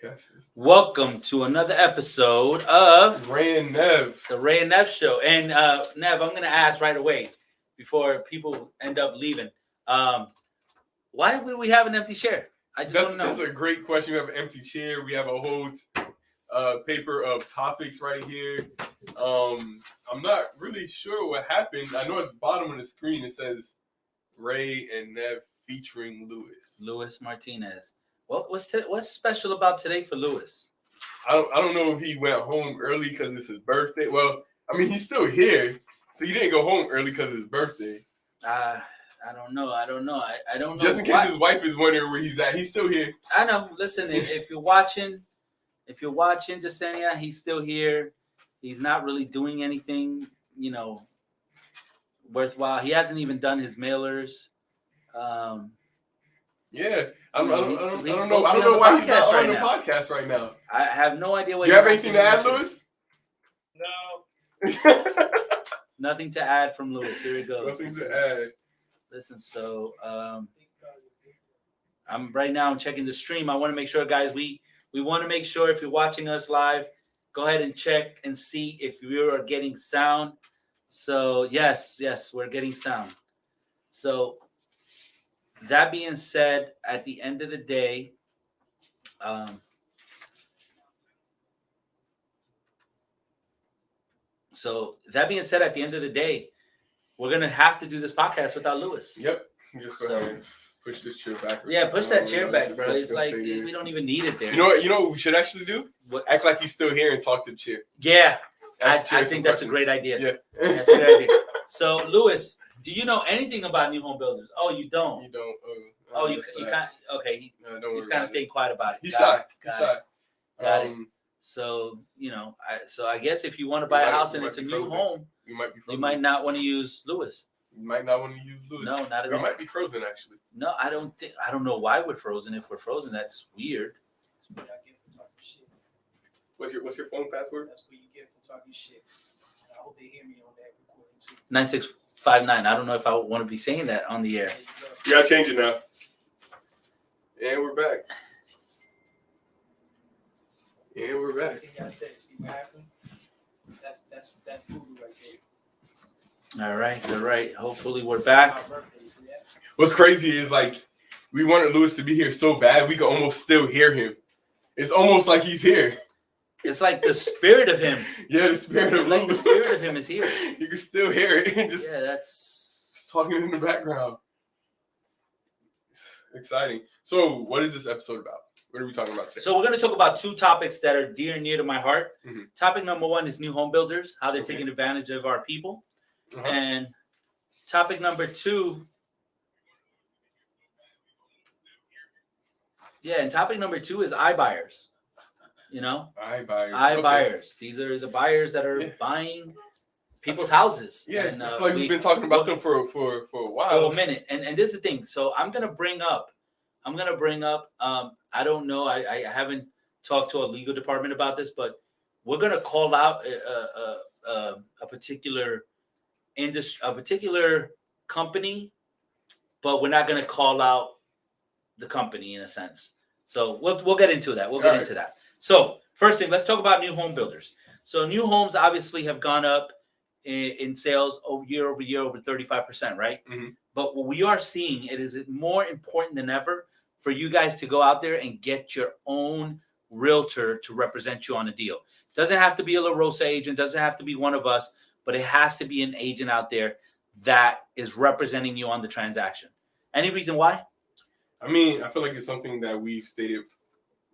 podcast. Welcome to another episode of Rey and Nev. the Rey and Nev show. And Nev, I'm going to ask right away before people end up leaving. Why would we have an empty chair? I just want to know. That's a great question. We have an empty chair. We have a whole paper of topics right here. I'm not really sure what happened. I know at the bottom of the screen it says Rey and Nev featuring Luis Martinez. What's special about today for Luis? I don't know if he went home early because it's his birthday. Well, I mean, he's still here, so he didn't go home early because it's his birthday. I don't know. I don't know. Just in case his wife is wondering where he's at, he's still here. I know. Listen, if you're watching, Jasenia, he's still here. He's not really doing anything, worthwhile. He hasn't even done his mailers. Yeah, I don't know why he's not on the podcast right now. I have no idea what. You have anything to add, Luis? No. Nothing to add from Luis. Here he goes. Nothing to add. Listen, so I'm checking the stream. I want to make sure, guys, we want to make sure if you're watching us live, go ahead and check and see if you are getting sound. So yes, we're getting sound. So that being said, at the end of the day, we're gonna have to do this podcast without Luis. Yep. Just go ahead and push this chair back. Yeah, push that chair back, bro. It's like we don't even need it there. You know what we should actually do? What? Act like he's still here and talk to the chair. Yeah, I think that's a great idea. Yeah, that's a great idea. So, Luis, do you know anything about new home builders? Oh, you don't. You don't. You can't. Okay, he's kind of staying quiet about it. He's shy. Got it. So I guess if you want to buy a house and it's a new home, you might not want to use Luis. You might not want to use Luis. No, not at all. You might be frozen, actually. No, I don't know why we're frozen. If we're frozen, that's weird. That's what I get for talking shit. What's your phone password? That's what you get for talking shit. I hope they hear me on that recording too. 9659. I don't know if I want to be saying that on the air. You gotta change it now. And we're back. I think I said, see what happened? That's voodoo right there. All right. Hopefully we're back. My birthday, see that? What's crazy is we wanted Luis to be here so bad we could almost still hear him. It's almost like he's here. It's like the spirit of him. Yeah, the spirit of the spirit of him is here. You can still hear it. That's talking in the background. Exciting. So, what is this episode about? What are we talking about today? So we're going to talk about two topics that are dear and near to my heart. Mm-hmm. Topic number one is new home builders, how they're taking advantage of our people. Uh-huh. And topic number two. Yeah, and topic number two is iBuyers. iBuyers. iBuyers. These are the buyers that are buying people's houses. Yeah, and, I feel like we've been talking about them for a while. For a minute. And this is the thing. So I'm going to bring up, I don't know, I haven't talked to a legal department about this, but we're going to call out a particular industry, a particular company, but we're not going to call out the company in a sense. So we'll get into that. We'll get into that. So first thing, let's talk about new home builders. So new homes obviously have gone up in sales year over year over 35%, right? Mm-hmm. But what we are seeing, it is more important than ever for you guys to go out there and get your own realtor to represent you on a deal. Doesn't have to be a La Rosa agent, doesn't have to be one of us, but it has to be an agent out there that is representing you on the transaction. Any reason why? I mean, I feel like it's something that we've stated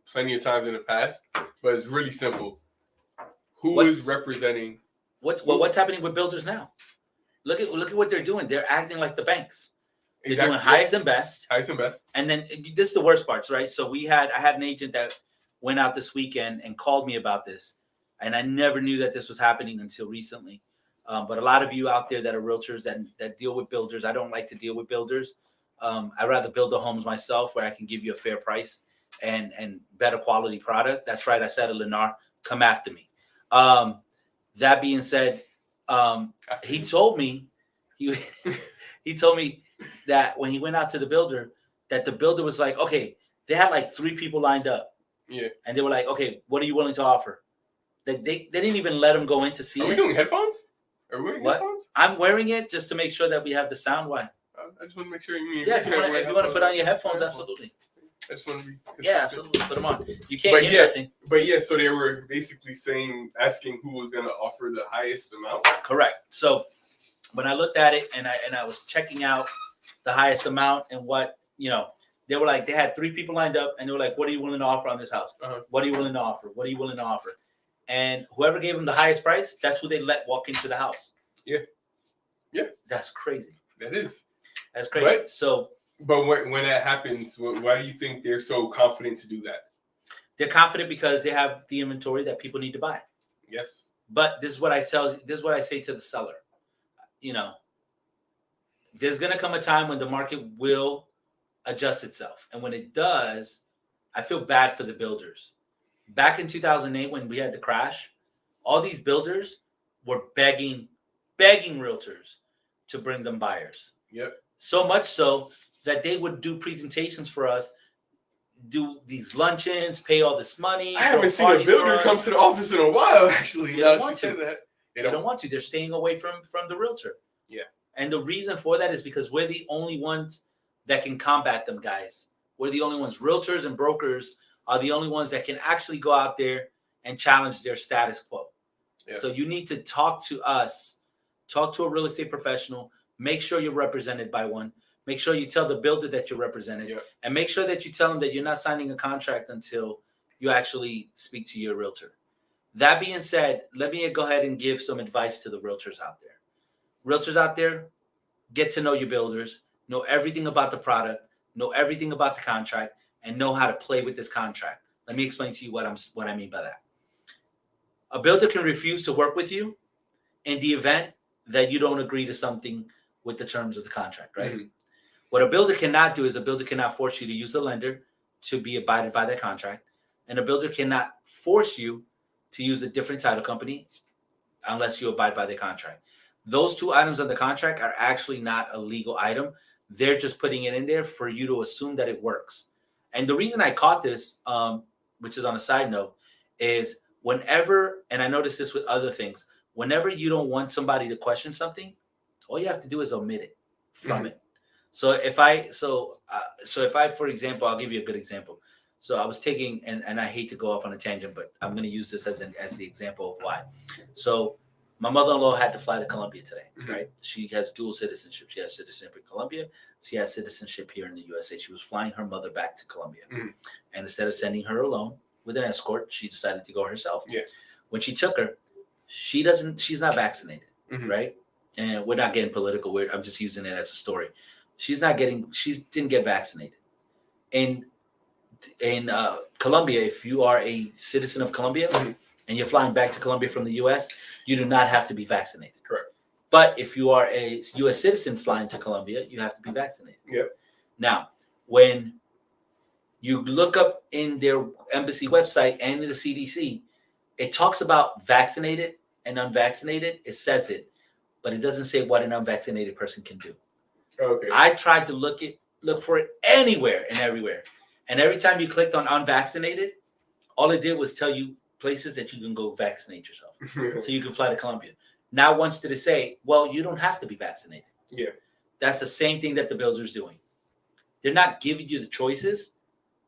plenty of times in the past, but it's really simple. Who is representing? What's happening with builders now? Look at what they're doing. They're acting like the banks. They're doing highest and best. Highest and best. And then this is the worst parts, right? So I had an agent that went out this weekend and called me about this. And I never knew that this was happening until recently. But a lot of you out there that are realtors that deal with builders, I don't like to deal with builders. I'd rather build the homes myself where I can give you a fair price and better quality product. That's right. I said it, Lennar, come after me. That being said, he told me he told me that when he went out to the builder, that the builder was like, okay, they had like 3 people lined up. Yeah. And they were like, okay, what are you willing to offer? They didn't even let him go in to see Are it. we doing headphones? Are we wearing What? headphones? I'm wearing it just to make sure that we have the sound. Why? I just want to make sure you mean. Yeah, if you want to put on your headphones, absolutely. I just want to be consistent. Yeah, absolutely. Put them on. You can't hear nothing. But yeah, so they were basically asking who was going to offer the highest amount. Correct. So when I looked at it and I was checking out the highest amount and what, they were like, they had 3 people lined up and they were like, what are you willing to offer on this house? Uh-huh. What are you willing to offer? What are you willing to offer? And whoever gave them the highest price, that's who they let walk into the house. Yeah. Yeah. That's crazy. That is. That's crazy. But when that happens, why do you think they're so confident to do that? They're confident because they have the inventory that people need to buy. Yes. But this is what I say to the seller. There's going to come a time when the market will adjust itself. And when it does, I feel bad for the builders. Back in 2008, when we had the crash, all these builders were begging realtors to bring them buyers. Yep. So much so that they would do presentations for us, do these luncheons, pay all this money. I haven't seen a builder come to the office in a while, actually. They don't want to. They don't want to. They're staying away from the realtor. Yeah. And the reason for that is because we're the only ones that can combat them, guys. We're the only ones. Realtors and brokers are the only ones that can actually go out there and challenge their status quo. Yeah. So you need to talk to us, talk to a real estate professional, make sure you're represented by one. Make sure you tell the builder that you're represented, and make sure that you tell them that you're not signing a contract until you actually speak to your realtor. That being said, let me go ahead and give some advice to the realtors out there. Realtors out there, get to know your builders, know everything about the product, know everything about the contract, and know how to play with this contract. Let me explain to you what I mean by that. A builder can refuse to work with you in the event that you don't agree to something with the terms of the contract, right? Mm-hmm. What a builder cannot do is a builder cannot force you to use a lender to be abided by that contract. And a builder cannot force you to use a different title company unless you abide by the contract. Those 2 items on the contract are actually not a legal item. They're just putting it in there for you to assume that it works. And the reason I caught this, which is on a side note, is whenever, and I noticed this with other things, whenever you don't want somebody to question something, all you have to do is omit it from it. So if I, for example, I'll give you a good example. So I was taking, and I hate to go off on a tangent, but I'm going to use this as the example of why. So my mother-in-law had to fly to Colombia today, right? She has dual citizenship. She has citizenship in Colombia. She has citizenship here in the USA. She was flying her mother back to Colombia. And instead of sending her alone with an escort, she decided to go herself. Yeah. When she took her, she's not vaccinated, right? And we're not getting political. I'm just using it as a story. She didn't get vaccinated. In Colombia, if you are a citizen of Colombia and you're flying back to Colombia from the U.S., you do not have to be vaccinated. Correct. But if you are a U.S. citizen flying to Colombia, you have to be vaccinated. Yep. Now, when you look up in their embassy website and in the CDC, it talks about vaccinated and unvaccinated. It says it, but it doesn't say what an unvaccinated person can do. Okay. I tried to look for it anywhere and everywhere. And every time you clicked on unvaccinated, all it did was tell you places that you can go vaccinate yourself. So you can fly to Colombia. Now once did it say, well, you don't have to be vaccinated. Yeah. That's the same thing that the builder's doing. They're not giving you the choices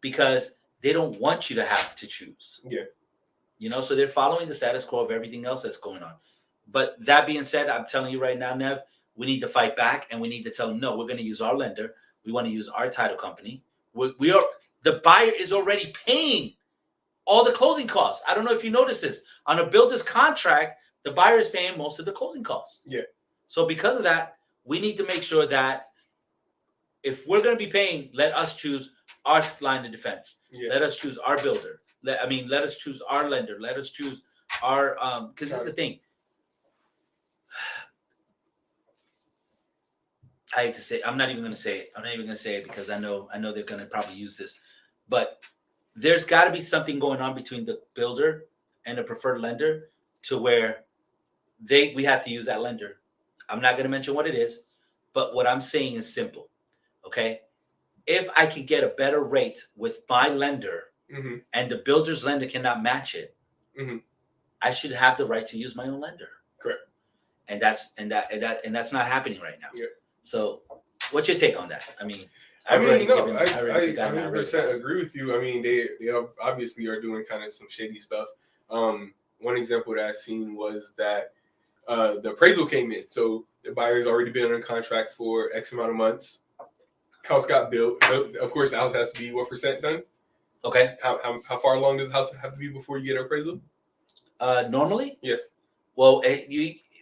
because they don't want you to have to choose. Yeah. So they're following the status quo of everything else that's going on. But that being said, I'm telling you right now, Nev, we need to fight back and we need to tell them, no, we're going to use our lender. We want to use our title company. The buyer is already paying all the closing costs. I don't know if you noticed this. On a builder's contract, the buyer is paying most of the closing costs. Yeah. So because of that, we need to make sure that if we're going to be paying, let us choose our line of defense. Yeah. Let us choose our builder. Let us choose our lender. Let us choose our, because this is the thing. I hate to say, I'm not even going to say it. I'm not even going to say it because I know they're going to probably use this. But there's got to be something going on between the builder and the preferred lender to where we have to use that lender. I'm not going to mention what it is, but what I'm saying is simple. Okay? If I could get a better rate with my lender, and the builder's lender cannot match it, I should have the right to use my own lender. Correct. And that's not happening right now. Yeah. So, what's your take on that? I mean, I already 100% agree with you. I mean, they obviously are doing kind of some shady stuff. One example that I seen was that the appraisal came in. So the buyer's already been under contract for X amount of months. House got built. Of course, the house has to be what percent done? Okay. How far along does the house have to be before you get an appraisal? Normally? Yes. Well,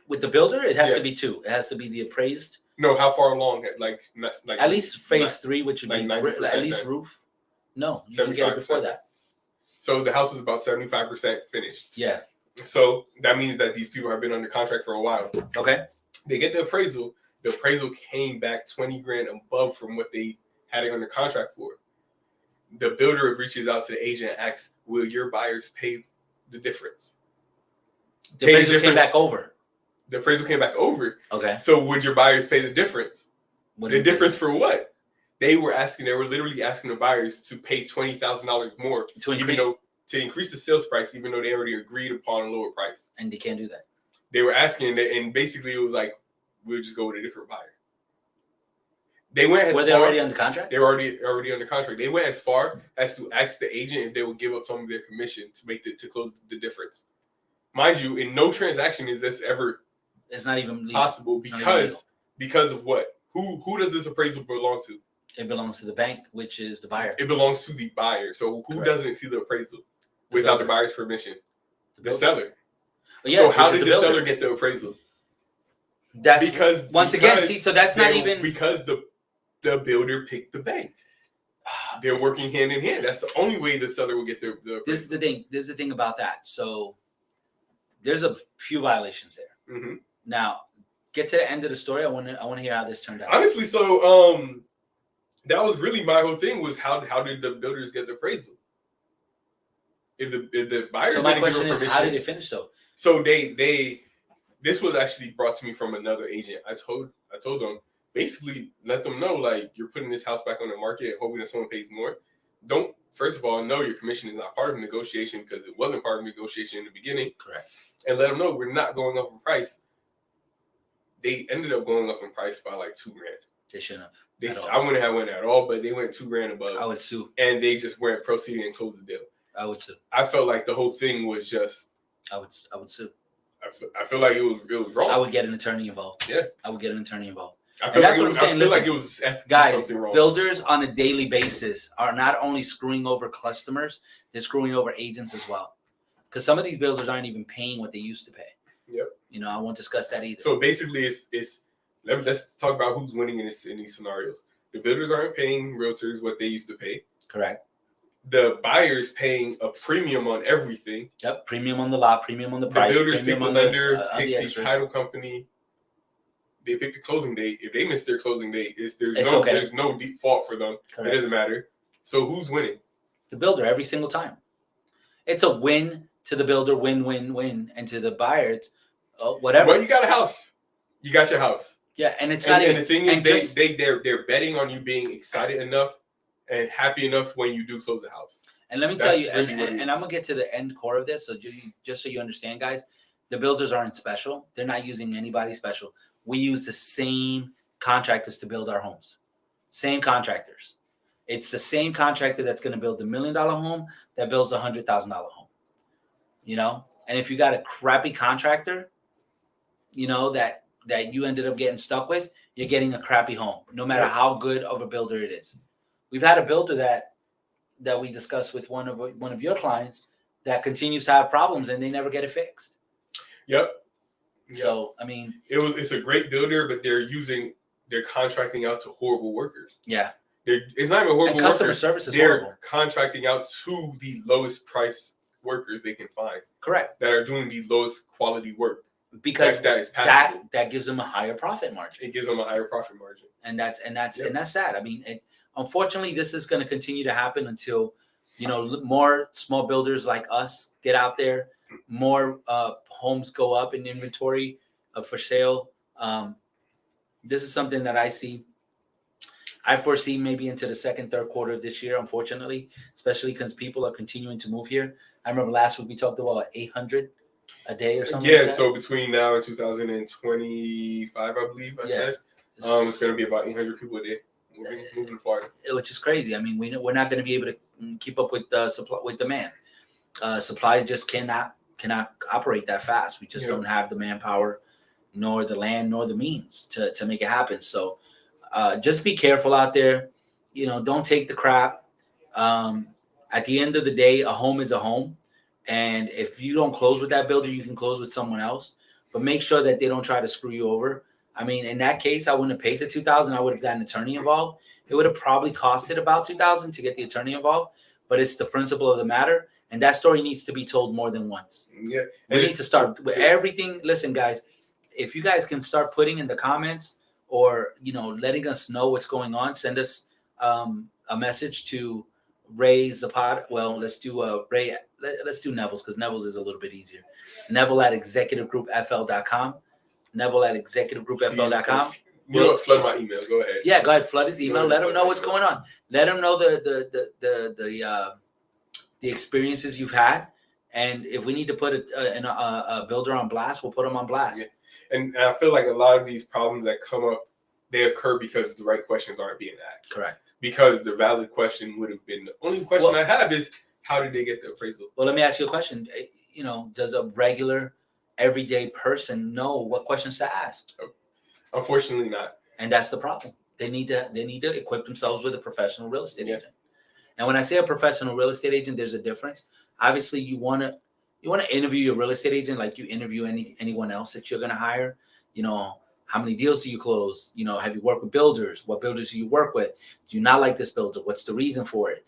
with the builder, it has to be 2. It has to be the appraised. No, how far along? Like at least phase 3, which would like be at least then. roof. No, you can get it before that. So the house is about 75% finished. Yeah. So that means that these people have been under contract for a while. Okay. They get the appraisal. The appraisal came back $20,000 above from what they had it under contract for. The builder reaches out to the agent and asks, "Will your buyers pay the difference?" The appraisal came back over. The appraisal came back over. Okay. So would your buyers pay the difference? The difference for what? They were literally asking the buyers to pay $20,000 more to increase the sales price, even though they already agreed upon a lower price. And they can't do that. They were asking, and basically it was like, we'll just go with a different buyer. They went Were they already under contract? They were already under contract. They went as far as to ask the agent if they would give up some of their commission to close the difference. Mind you, in no transaction is this ever it's not even possible because of what? Who does this appraisal belong to? It belongs to the bank, which is the buyer. It belongs to the buyer. So who doesn't see the appraisal without the buyer's permission? The seller. Yeah, so how did the seller get the appraisal? That's because so that's not even because the builder picked the bank. They're working hand in hand. That's the only way the seller will get the appraisal. This is the thing. This is the thing about that. So there's a few violations there. Mm-hmm. Now, get to the end of the story. I want to hear how this turned out. Honestly, so that was really my whole thing was how did the builders get the appraisal? If the buyers so my question is, how did it finish though? So they this was actually brought to me from another agent. I told them basically let them know like you're putting this house back on the market hoping that someone pays more. Don't first of all know your commission is not part of negotiation because it wasn't part of negotiation in the beginning. Correct. And let them know we're not going up in price. They ended up going up in price by like $2,000. They shouldn't have. I wouldn't have went at all, but they went $2,000 above. I would sue. And they just weren't proceeding and closed the deal. I would sue. I felt like the whole thing was just. I would sue. I feel like it was wrong. I would get an attorney involved. Yeah. I would get an attorney involved. I feel like it was guys, something wrong. Builders on a daily basis are not only screwing over customers, they're screwing over agents as well. Because some of these builders aren't even paying what they used to pay. Yep. I won't discuss that either. So basically, let's talk about who's winning in these scenarios. The builders aren't paying realtors what they used to pay. Correct. The buyers paying a premium on everything. Yep, premium on the lot, premium on the price. The builders pick the lender, pick the title extras. company. They pick the closing date. If they miss their closing date, there's no default for them. Correct. It doesn't matter. So who's winning? The builder every single time. It's a win to the builder, win, and to the buyer, it's whatever. Well, you got a house. You got your house. Yeah, and it's not even. And the thing is, they're betting on you being excited enough and happy enough when you do close the house. And let me tell you, and I'm gonna get to the end core of this, so just so you understand, guys, the builders aren't special. They're not using anybody special. We use the same contractors to build our homes. Same contractors. It's the same contractor that's going to build the $1 million home that builds the $100,000 home. And if you got a crappy contractor, that you ended up getting stuck with, you're getting a crappy home, no matter how good of a builder it is. We've had a builder that we discussed with one of your clients that continues to have problems and they never get it fixed. Yep. So, I mean, it's a great builder, but they're contracting out to horrible workers. Yeah. It's not even horrible workers. Customer service is horrible. They're contracting out to the lowest price workers they can find. Correct. That are doing the lowest quality work. Because that gives them a higher profit margin. It gives them a higher profit margin. And that's sad. I mean, unfortunately, this is going to continue to happen until, more small builders like us get out there, more homes go up in inventory for sale. This is something that I see. I foresee maybe into the second, third quarter of this year, unfortunately, especially because people are continuing to move here. I remember last week we talked about 800 a day or something Yeah, like that. so between now and 2025, I believe I said, it's going to be about 800 people a day moving to Florida. Which is crazy. I mean, we're not going to be able to keep up with supply with demand. Supply just cannot operate that fast. We just don't have the manpower, nor the land, nor the means to make it happen. So just be careful out there. Don't take the crap. At the end of the day, a home is a home. And if you don't close with that builder, you can close with someone else. But make sure that they don't try to screw you over. I mean, in that case, I wouldn't have paid the $2,000. I would have got an attorney involved. It would have probably costed about $2,000 to get the attorney involved. But it's the principle of the matter. And that story needs to be told more than once. Yeah. We need to start with everything. Listen, guys, if you guys can start putting in the comments or, letting us know what's going on, send us a message to Ray Zapata. Well, let's do Ray. Let's do Neville's because Neville's is a little bit easier. Neville at executivegroupfl.com. Neville at executivegroupfl.com. You know what? Flood my email. Go ahead. Yeah, go ahead. Flood his email. Let him know what's going on. Let him know the experiences you've had, and if we need to put a builder on blast, we'll put them on blast. Yeah. And I feel like a lot of these problems that come up, they occur because the right questions aren't being asked. Correct. Because the valid question would have been, the only question I have is, how did they get the appraisal? Well, let me ask you a question. Does a regular, everyday person know what questions to ask? Unfortunately not. And that's the problem. They need to equip themselves with a professional real estate agent. And when I say a professional real estate agent, there's a difference. Obviously, you want to interview your real estate agent like you interview anyone else that you're going to hire. How many deals do you close? Have you worked with builders? What builders do you work with? Do you not like this builder? What's the reason for it?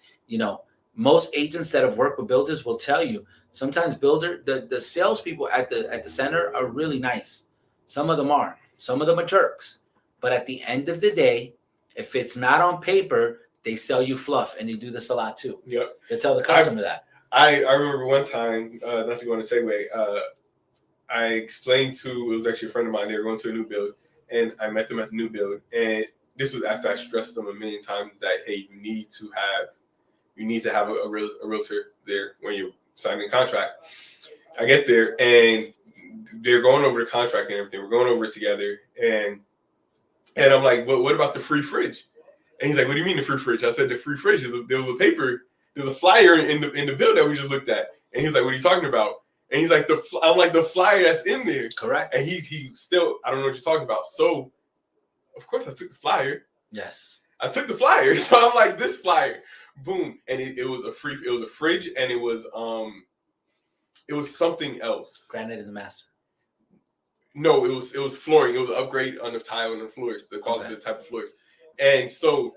Most agents that have worked with builders will tell you sometimes the salespeople at the center are really nice. Some of them are. Some of them are jerks. But at the end of the day, if it's not on paper, they sell you fluff, and they do this a lot too. Yep. They tell the customer that. I remember one time, not to go on a segue, I explained it was actually a friend of mine, they were going to a new build, and I met them at the new build, and this was after I stressed them a million times that, hey, you need to have a realtor there when you're signing a contract. I get there, and they're going over the contract and everything. We're going over it together, and I'm like, what about the free fridge? And he's like, what do you mean the free fridge? I said, the free fridge there was a paper, there's a flyer in the bill that we just looked at. And he's like, what are you talking about? And he's like, I'm like, the flyer that's in there. Correct. And he still, I don't know what you're talking about. So, of course, I took the flyer. Yes. I took the flyer. So I'm like, this flyer, boom. And it was a fridge, and it was something else. Granite in the master. No, it was flooring. It was an upgrade on the tile and the floors, the quality, the type of floors. And so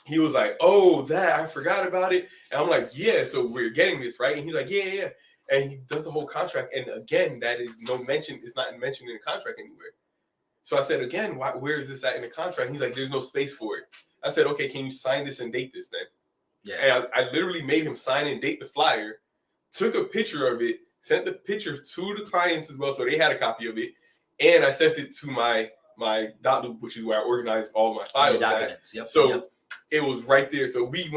he was like, oh, that, I forgot about it. And I'm like, yeah, so we're getting this, right? And he's like, yeah. And he does the whole contract. And again, that is no mention. It's not mentioned in the contract anywhere. So I said, again, where is this at in the contract? He's like, there's no space for it. I said, okay, can you sign this and date this then? Yeah. And I literally made him sign and date the flyer, took a picture of it, sent the picture to the clients as well, so they had a copy of it. And I sent it to my dot loop, which is where I organized all my files. Documents. Yep. So it was right there. So we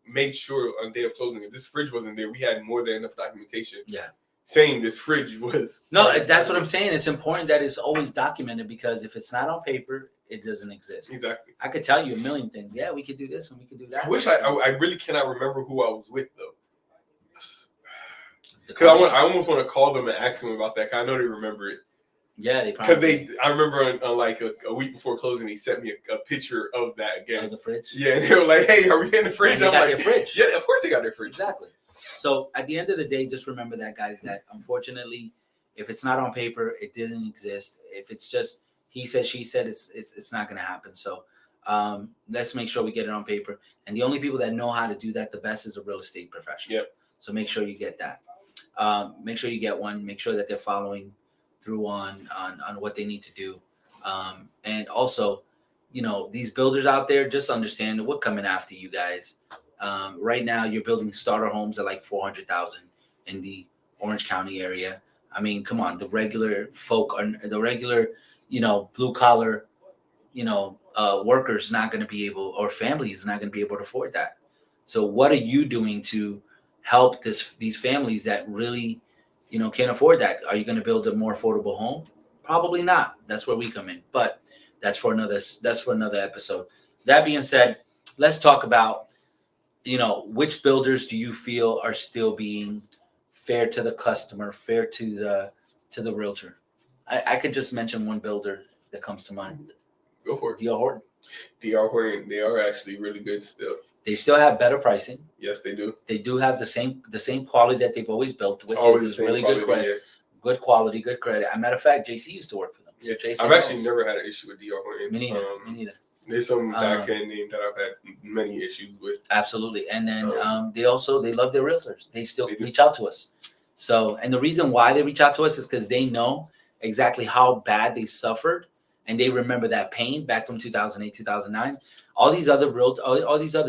made sure on day of closing, if this fridge wasn't there, we had more than enough documentation. Yeah. Saying this fridge was. No, that's what I'm saying. It's important that it's always documented, because if it's not on paper, it doesn't exist. Exactly. I could tell you a million things. Yeah, we could do this and we could do that. I wish I really cannot remember who I was with though. Because I almost want to call them and ask them about that. Cause I know they remember it. Yeah, they probably. Because I remember on like a week before closing, they sent me a picture of that again. Of the fridge. Yeah, and they were like, "Hey, are we in the fridge?" And they got their fridge. Yeah, of course they got their fridge. Exactly. So at the end of the day, just remember that, guys. That unfortunately, if it's not on paper, it didn't exist. If it's just he said, she said, it's not going to happen. So let's make sure we get it on paper. And the only people that know how to do that the best is a real estate professional. Yep. So make sure you get that. Make sure you get one. Make sure that they're following through on what they need to do. And also, these builders out there, just understand that we're coming after you guys. Right now, you're building starter homes at like $400,000 in the Orange County area. I mean, come on, the regular folk, blue collar, workers not going to be able, or families not going to be able to afford that. So what are you doing to help these families that really, can't afford that? Are you going to build a more affordable home? Probably not. That's where we come in. But that's for another episode. That being said, let's talk about, which builders do you feel are still being fair to the customer, fair to the realtor? I could just mention one builder that comes to mind. Go for it. D.R. Horton. D.R. Horton, they are actually really good still. They still have better pricing. Yes, they do. They do have the same quality that they've always built with. Always It's really good credit, yeah. good quality, good credit. As a matter of fact, JC used to work for them. So Yeah. JC I've knows. actually never had an issue with D.R. Horton. Me neither. There's some that I can't name that I've had many issues with. Absolutely. And then they love their realtors. They still They do. reach out to us. So, and the reason why they reach out to us is because they know exactly how bad they suffered, and they remember that pain back from 2008, 2009. All these other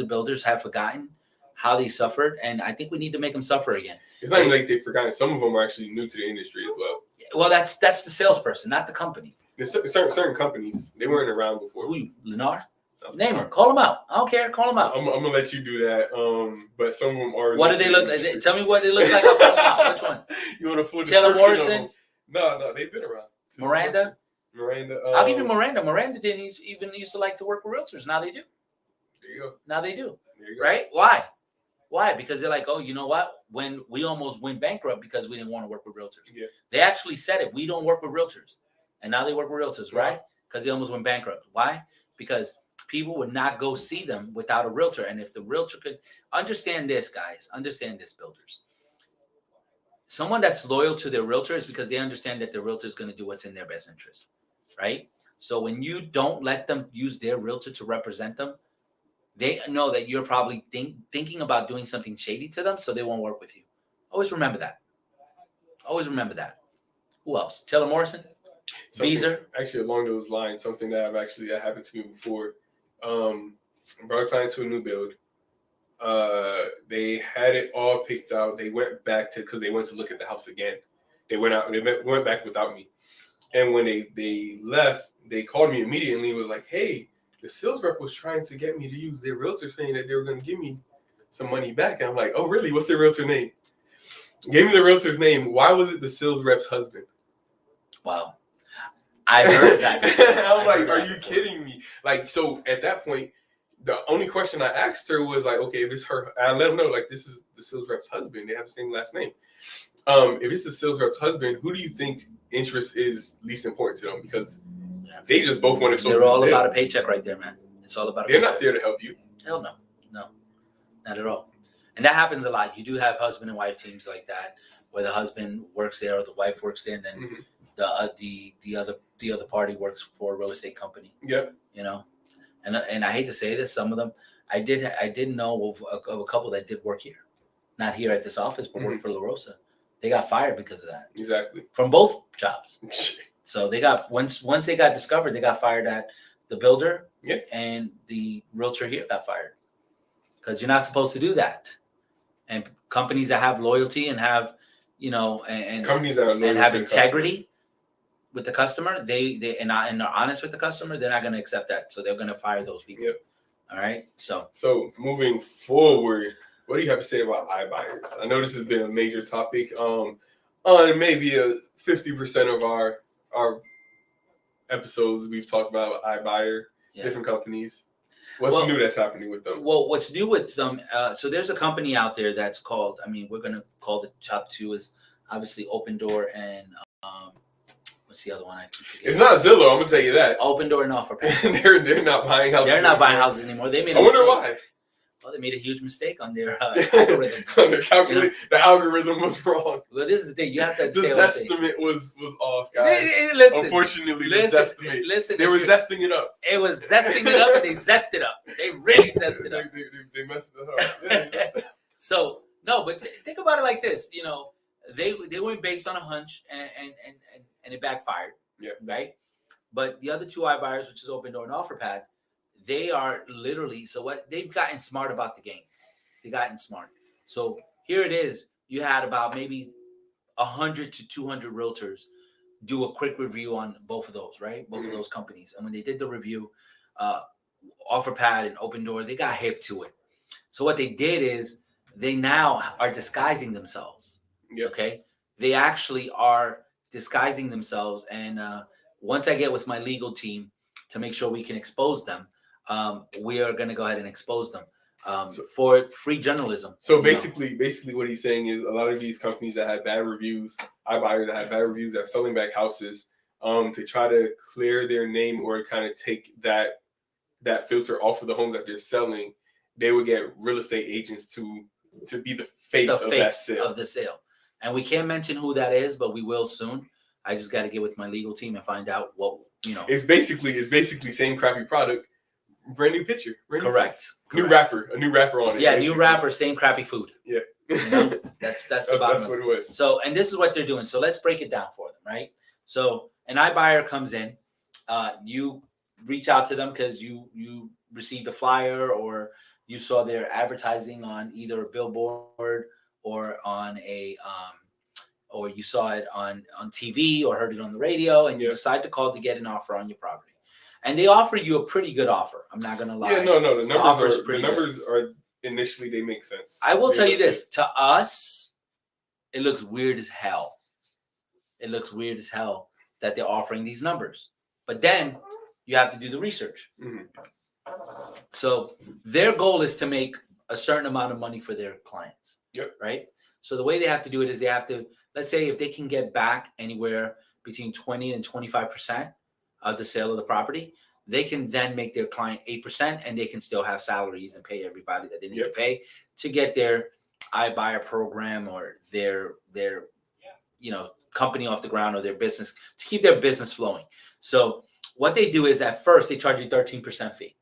builders have forgotten how they suffered, and I think we need to make them suffer again. It's not even like they've forgotten. Some of them are actually new to the industry as well. Well, that's the salesperson, not the company. There's certain companies, they weren't around before. Who, Lennar? Name her. Call them out. I don't care. Call them out. I'm gonna let you do that. But some of them are. What do they look like? Tell me what they look like. I'll call them out. Which one? You want a full Taylor description of Morrison? them? No, they've been around. Miranda? Miranda. I'll give you Miranda. Miranda didn't even used to like to work with realtors. Now they do. There you go. Now they do. There you go. Right? Why? Why? Because they're like, oh, you know what? When we almost went bankrupt because we didn't want to work with realtors. Yeah. They actually said it. We don't work with realtors. And now they work with realtors, right? Because they almost went bankrupt. Why? Because people would not go see them without a realtor. And if the realtor could understand this, guys, understand this, builders. Someone that's loyal to their realtor is because they understand that their realtor is going to do what's in their best interest, right? So when you don't let them use their realtor to represent them, they know that you're probably thinking about doing something shady to them, so they won't work with you. Always remember that. Always remember that. Who else? Taylor Morrison? Beezer? Actually, along those lines, something that happened to me before. Brought a client to a new build. They had it all picked out. They went back because they went to look at the house again. They went back without me. And when they left, they called me immediately and was like, hey, the sales rep was trying to get me to use their realtor, saying that they were going to give me some money back. And I'm like, oh, really? What's their realtor name? Gave me the realtor's name. Why was it the sales rep's husband? Wow. I heard that. I'm like, are you kidding me? Like, so at that point, the only question I asked her was like, okay, if it's her, I let them know, like, this is the sales rep's husband. They have the same last name. If it's the sales rep's husband, who do you think interest is least important to them? Because they just both want to close. They're all about a paycheck right there, man. It's all about a They're paycheck. not there to help you. Hell no. No. Not at all. And that happens a lot. You do have husband and wife teams like that, where the husband works there or the wife works there, and then the other party works for a real estate company. Yeah. You know, and I hate to say this, some of them I did know of a couple that did work here, not here at this office, but worked for La Rosa. They got fired because of that. Exactly. From both jobs. So they got once they got discovered, they got fired at the builder, and the realtor here got fired because you're not supposed to do that. And companies that have loyalty and have, and companies that are loyal and have to the integrity with the customer, they and are honest with the customer, they're not going to accept that. So they're going to fire those people. Yep. All right. So moving forward, what do you have to say about iBuyers? I know this has been a major topic on maybe 50% of our episodes. We've talked about iBuyer, different companies. What's new that's happening with them? Well, what's new with them? So there's a company out there that's called. I mean, we're gonna call the top two is obviously Open Door and what's the other one? I keep forgetting. It's not Zillow. I'm gonna tell you that. Open Door and OfferPad. they're not buying houses. They're not buying houses anymore. They made. I wonder why. Well, they made a huge mistake on their algorithms. The algorithm was wrong. Well, this is the thing. You have to. The zestimate was off, guys. Listen, unfortunately, the zestimate. Listen, they were zesting it up. It was zesting it up, and they zested it up. They really zested it up. They messed it up. So no, but think about it like this. They went based on a hunch, and it backfired. Yeah. Right. But the other two iBuyers, which is Open Door and OfferPad, they are literally they've gotten smart about the game. They gotten smart. So here it is. You had about maybe 100 to 200 realtors do a quick review on both of those, right? Both of those companies. And when they did the review, offer pad and open door. They got hip to it. So what they did is they now are disguising themselves. Yep. Okay, they actually are disguising themselves, and once I get with my legal team to make sure we can expose them, we are going to go ahead and expose them for free journalism. So basically what he's saying is a lot of these companies that have bad reviews, iBuyers that have bad reviews, that are selling back houses, to try to clear their name or kind of take that filter off of the homes that they're selling, they would get real estate agents to be the face of the sale. And we can't mention who that is, but we will soon. I just got to get with my legal team and find out what, It's basically same crappy product, brand new picture. Correct. A new rapper on it. Yeah, basically. New rapper, same crappy food. Yeah. That's the bottom. That's what it was. So, and this is what they're doing. So let's break it down for them, right? So an iBuyer comes in, you reach out to them because you received a flyer or you saw their advertising on either a billboard or on or you saw it on TV or heard it on the radio, and you decide to call to get an offer on your property. And they offer you a pretty good offer. I'm not gonna lie. Yeah, no. The numbers are initially they make sense. I will tell you this: to us, it looks weird as hell. It looks weird as hell that they're offering these numbers. But then you have to do the research. Mm-hmm. So their goal is to make a certain amount of money for their clients. Yep. Right. So the way they have to do it is they have to, let's say, if they can get back anywhere between 20 and 25% of the sale of the property, they can then make their client 8%, and they can still have salaries and pay everybody that they need to pay to get their iBuyer program or their company off the ground or their business, to keep their business flowing. So what they do is at first they charge you 13% fee.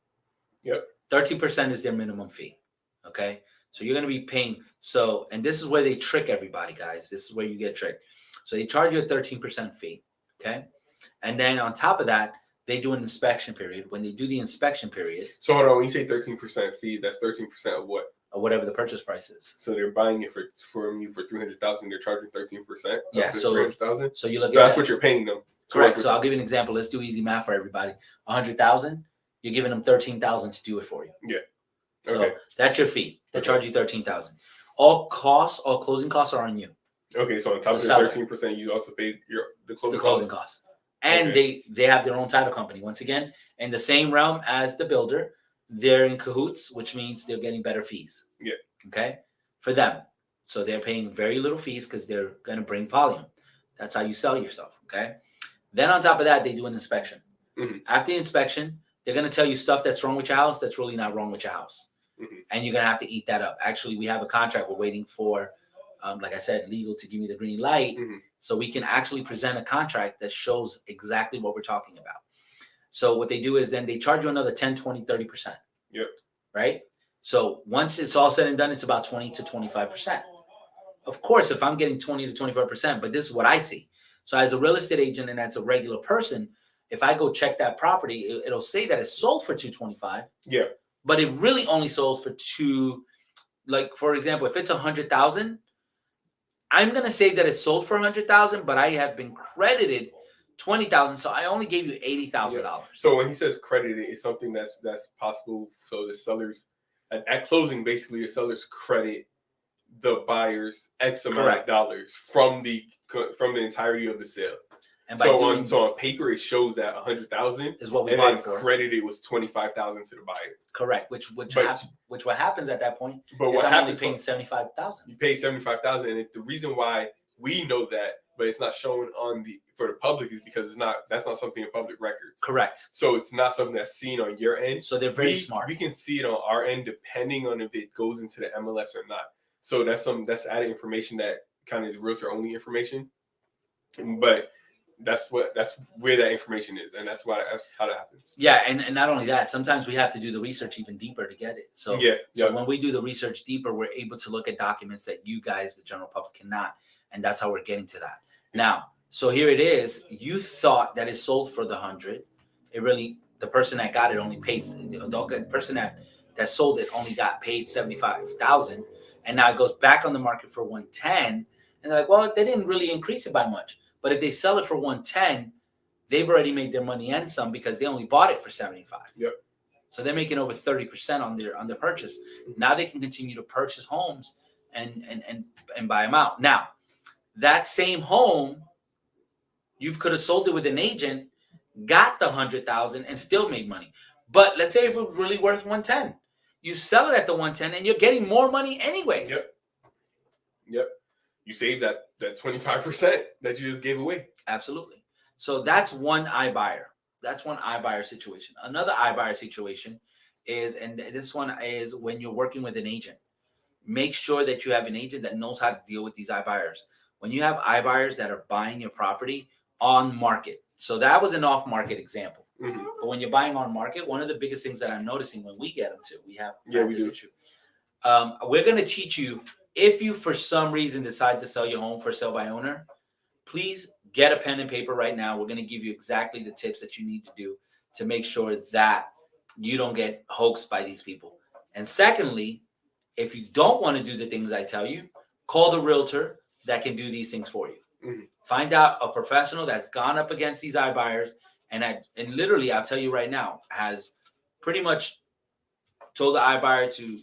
Yep. 13% is their minimum fee. Okay. So you're going to be paying. So, and this is where they trick everybody, guys. This is where you get tricked. So they charge you a 13% fee. Okay. And then on top of that, they do an inspection period. When they do the inspection period. So hold on, when you say 13% fee, that's 13% of what? Of whatever the purchase price is. So they're buying it from you for $300,000. They're charging 13%. Yeah. So $300,000. So you look. So that's what you're paying them. Correct. So I'll give you an example. Let's do easy math for everybody. $100,000. You're giving them $13,000 to do it for you. Yeah. So that's your fee. They charge you $13,000. All closing costs are on you. Okay, so on top of the 13%, you also pay the closing costs. And they have their own title company. Once again, in the same realm as the builder, they're in cahoots, which means they're getting better fees. Yeah. Okay. For them. So they're paying very little fees because they're going to bring volume. That's how you sell yourself. Okay. Then on top of that, they do an inspection. Mm-hmm. After the inspection, they're going to tell you stuff that's wrong with your house that's really not wrong with your house. Mm-hmm. And you're going to have to eat that up. Actually, we have a contract. We're waiting for, like I said, legal to give me the green light. Mm-hmm. So we can actually present a contract that shows exactly what we're talking about. So what they do is then they charge you another 10, 20, 30%. Yep. Right? So once it's all said and done, it's about 20 to 25%. Of course, if I'm getting 20 to 25%, but this is what I see. So as a real estate agent and as a regular person, if I go check that property, it'll say that it's sold for $225. Yeah. But it really only sold for like, for example, if it's $100,000, I'm going to say that it's sold for $100,000, but I have been credited $20,000. So I only gave you $80,000. Yeah. So when he says credited, it's something that's possible. So the sellers at closing, basically your sellers credit the buyers X amount of dollars from the entirety of the sale. And so on paper, it shows that $100,000 is what we bought it for. Credited was $25,000 to the buyer. Correct. Which what happens at that point? But is what I'm happens? Only paying $75,000. You pay $75,000, and the reason why we know that, but it's not shown for the public, is because that's not something in public records. Correct. So it's not something that's seen on your end. So they're very smart. We can see it on our end depending on if it goes into the MLS or not. So that's added information that kind of is realtor only information, but that's where that information is, and that's how that happens. Yeah, and not only that, sometimes we have to do the research even deeper to get it. So when we do the research deeper, we're able to look at documents that you guys, the general public, cannot, and that's how we're getting to that. Now, so here it is. You thought that it sold for the 100. The person that got it only paid. The person that sold it only got paid $75,000, and now it goes back on the market for 110. And they're like, well, they didn't really increase it by much. But if they sell it for 110, they've already made their money and some because they only bought it for 75. Yep. So they're making over 30% on their purchase. Now they can continue to purchase homes and buy them out. Now, that same home, you could have sold it with an agent, got the 100,000 and still made money. But let's say if it was really worth 110, you sell it at the 110 and you're getting more money anyway. Yep. You saved that 25% that you just gave away. Absolutely. So that's one iBuyer. That's one iBuyer situation. Another iBuyer situation is, and this one is when you're working with an agent. Make sure that you have an agent that knows how to deal with these iBuyers. When you have iBuyers that are buying your property on market. So that was an off-market example. Mm-hmm. But when you're buying on market, one of the biggest things that I'm noticing when we get them to, we have this do. issue. We're going to teach you, if you for some reason decide to sell your home for sale by owner, please get a pen and paper right now. We're going to give you exactly the tips that you need to do to make sure that you don't get hoaxed by these people. And secondly, if you don't want to do the things I tell you, call the realtor that can do these things for you. Mm-hmm. Find out a professional that's gone up against these iBuyers and literally, I'll tell you right now, has pretty much told the iBuyer to,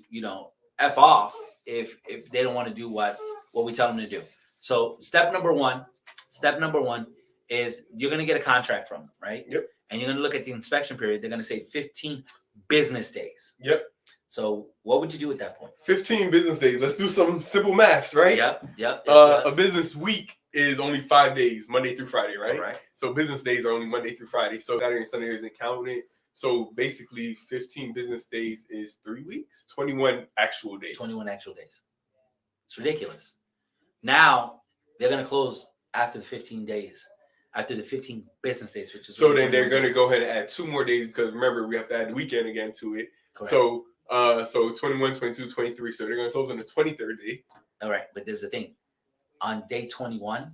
F off if they don't want to do what we tell them to do. So step number one is you're going to get a contract from them, right? Yep. And you're going to look at the inspection period. They're going to say 15 business days. Yep. So what would you do at that point? 15 business days. Let's do some simple maths, right? Yep. A business week is only 5 days, Monday through Friday, right? Right. So business days are only Monday through Friday. So Saturday and Sunday isn't counted. So basically 15 business days is 3 weeks, 21 actual days. 21 actual days. It's ridiculous. Now they're going to close after the 15 days, after the 15 business days, which is so then they're going to go ahead and add 2 more days because remember we have to add the weekend again to it. Correct. So 21, 22, 23. So they're going to close on the 23rd day. All right, but there's the thing. On day 21,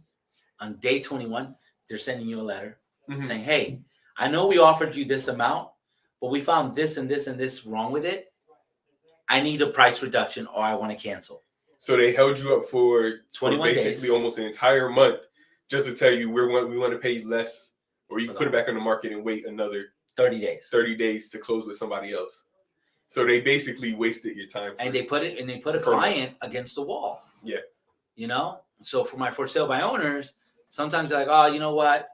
they're sending you a letter saying, "Hey, I know we offered you this amount, but we found this and this and this wrong with it. I need a price reduction or I want to cancel." So they held you up for 21 basically days. almost an entire month just to tell you we want to pay you less, or you can put it back on the market and wait another 30 days. 30 days to close with somebody else. So they basically wasted your time. And they put a client against the wall. Yeah. So for my for sale by owners, sometimes they're like, "Oh, you know what?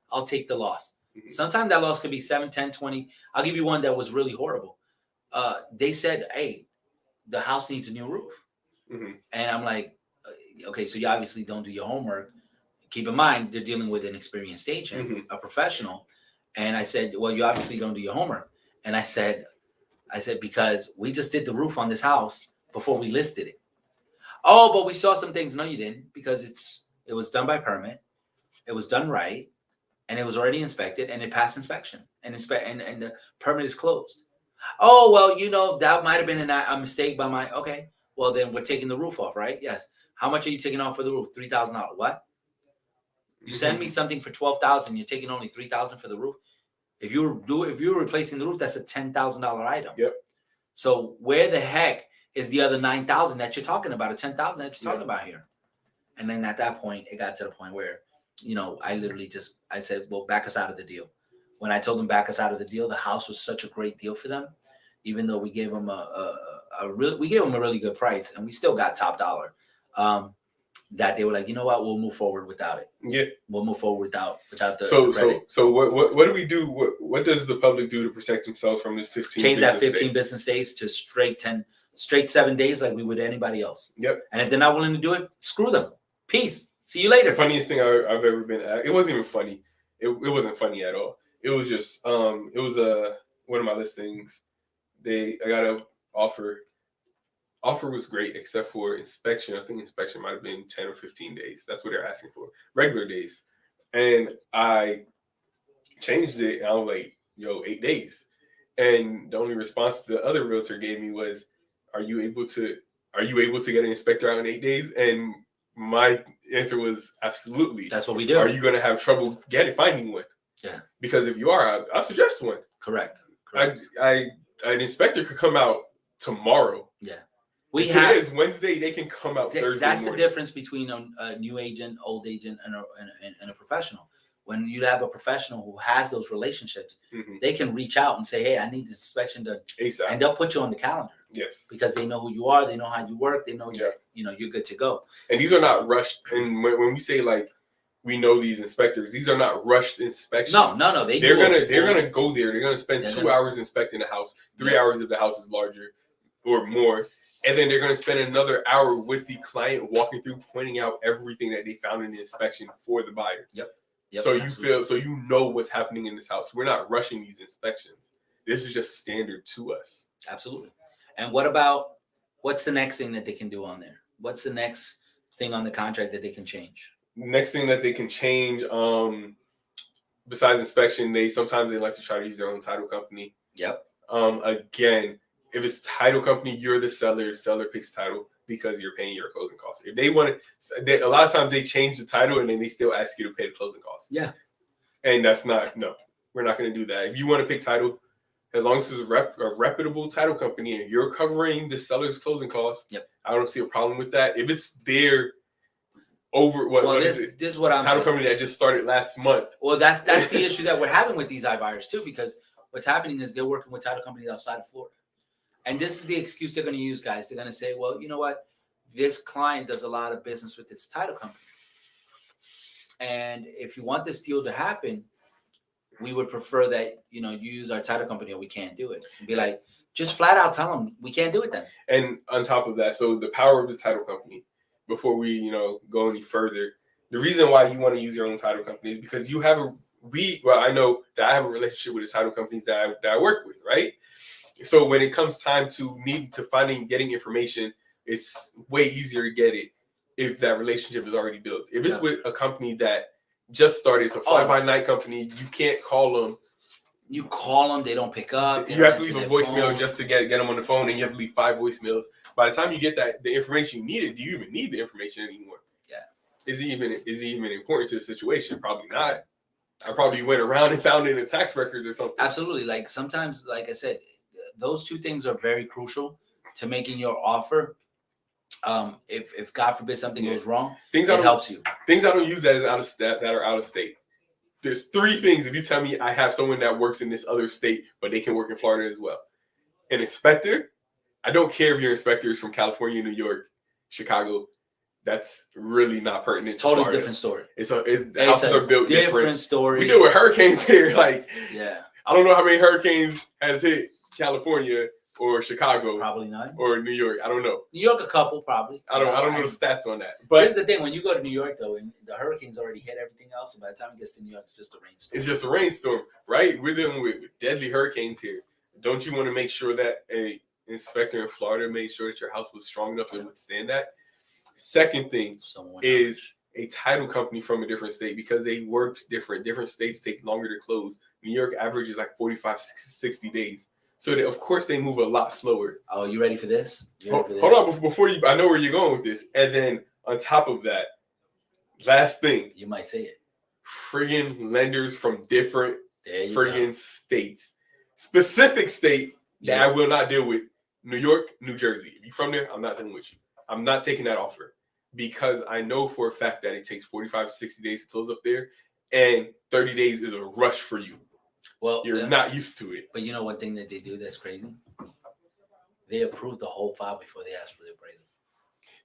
I'll take the loss." Mm-hmm. Sometimes that loss could be 7, 10, 20. I'll give you one that was really horrible. They said, "Hey, the house needs a new roof." Mm-hmm. And I'm like, okay, so you obviously don't do your homework. Keep in mind, they're dealing with an experienced agent, a professional. And I said, "Well, you obviously don't do your homework." And I said, because we just did the roof on this house before we listed it. "Oh, but we saw some things." "No, you didn't, because it was done by permit. It was done right. And it was already inspected and it passed inspection and the permit is closed." "Oh, well, that might've been a mistake by my," "Okay, well then we're taking the roof off, right?" "Yes." "How much are you taking off for the roof?" $3,000. "What? You send me something for $12,000. You're taking only $3,000 for the roof? If you're replacing the roof, that's a $10,000 item." Yep. So where the heck is the other $9,000 that you're talking about, or $10,000 that you're talking about here? And then at that point, it got to the point where, I literally I said, "Well, back us out of the deal." When I told them back us out of the deal, the house was such a great deal for them, even though we gave them a really good price, and we still got top dollar. That they were like, "You know what? We'll move forward without it. Yeah, we'll move forward without the credit." So what do we do? What does the public do to protect themselves from the 15? Change that 15 business days to straight 7 days, like we would anybody else. Yep. And if they're not willing to do it, screw them. Peace. See you later. The funniest thing I've ever been at. It wasn't even funny. It wasn't funny at all. It was just it was one of my listings. I got an offer. Offer was great except for inspection. I think inspection might have been 10 or 15 days. That's what they're asking for. Regular days. And I changed it and I was like, 8 days. And the only response the other realtor gave me was, are you able to get an inspector out in 8 days? And my answer was absolutely. That's what we do. Are you going to have trouble finding one? Yeah. Because if you are, I'll suggest one. Correct. An inspector could come out tomorrow. Yeah. Today is Wednesday. They can come out Thursday That's morning. The difference between a new agent, old agent, and a professional. when you have a professional who has those relationships, Mhm. they can reach out and say, "Hey, I need this inspection done," ASAP. and they'll put you on the calendar Yes. because they know who you are, they know how you work, they know Yeah. that you're good to go. And these are not rushed. And when we say like we know these inspectors, these are not rushed inspections. No. They're do gonna a full- go there. They're gonna spend They're 2 gonna- hours inspecting the house, 3 Yeah. hours if the house is larger or more, and then they're gonna spend another hour with the client walking through, pointing out everything that they found in the inspection for the buyer. Yep, so you absolutely. so you know what's happening in this house. We're not rushing these inspections. This is just standard to us. Absolutely. And what's the next thing that they can do on there? What's the next thing on the contract that they can change? Next thing that they can change, besides inspection, they like to try to use their own title company. Yep. Again, if it's title company, you're the seller. Seller picks title because you're paying your closing costs. If they want to, a lot of times they change the title and then they still ask you to pay the closing costs. Yeah. And that's not, no, we're not going to do that. If you want to pick title, as long as it's a reputable title company and you're covering the seller's closing costs, yep, I don't see a problem with that. If it's their this is what I'm title saying. company that just started last month. Well, that's the issue that we're having with these iBuyers too, because what's happening is they're working with title companies outside of Florida. And this is the excuse they're going to use, guys. They're going to say, well, you know what? This client does a lot of business with its title company. And if you want this deal to happen, we would prefer that, you use our title company or we can't do it. And be like, just flat out tell them we can't do it then. And on top of that, so the power of the title company, before we, go any further, the reason why you want to use your own title company is because you have I know that I have a relationship with the title companies that I work with, right? So when it comes time to getting information, it's way easier to get it if that relationship is already built. If it's with a company that just started, it's a fly-by-night company, you can't call them. You call them, they don't pick up. You have to leave a voicemail just to get them on the phone, and you have to leave 5 voicemails. By the time you get the information you needed, do you even need the information anymore? Yeah. Is it even important to the situation? Probably not. I probably went around and found it in the tax records or something. Absolutely. Like sometimes, like I said, those two things are very crucial to making your offer. If God forbid something goes wrong, it helps you. Things I don't use that are out of state. There's 3 things. If you tell me I have someone that works in this other state, but they can work in Florida as well. An inspector, I don't care if your inspector is from California, New York, Chicago. That's really not pertinent. It's a totally different story. The houses are built different. Story. We deal with hurricanes here. Like, yeah, I don't know how many hurricanes has hit California or Chicago. Probably none. Or New York. I don't know. New York, a couple probably. I don't know the stats on that. But here's the thing: when you go to New York, though, and the hurricanes already hit everything else, and by the time it gets to New York, it's just a rainstorm. It's just a rainstorm, right? We're dealing with deadly hurricanes here. Don't you want to make sure that a inspector in Florida made sure that your house was strong enough to withstand that? Second thing is a title company from a different state, because they work different. Different states take longer to close. New York average is like 45, 60 days. So of course they move a lot slower. Oh, you ready for this? Hold on, before you, I know where you're going with this. And then on top of that, last thing. You might say it. Friggin' lenders from different friggin' states. Specific state that I will not deal with. New York, New Jersey. If you're from there, I'm not dealing with you. I'm not taking that offer, because I know for a fact that it takes 45 to 60 days to close up there, and 30 days is a rush for you. Well, you're not used to it. But you know one thing that they do that's crazy? They approve the whole file before they ask for the appraisal.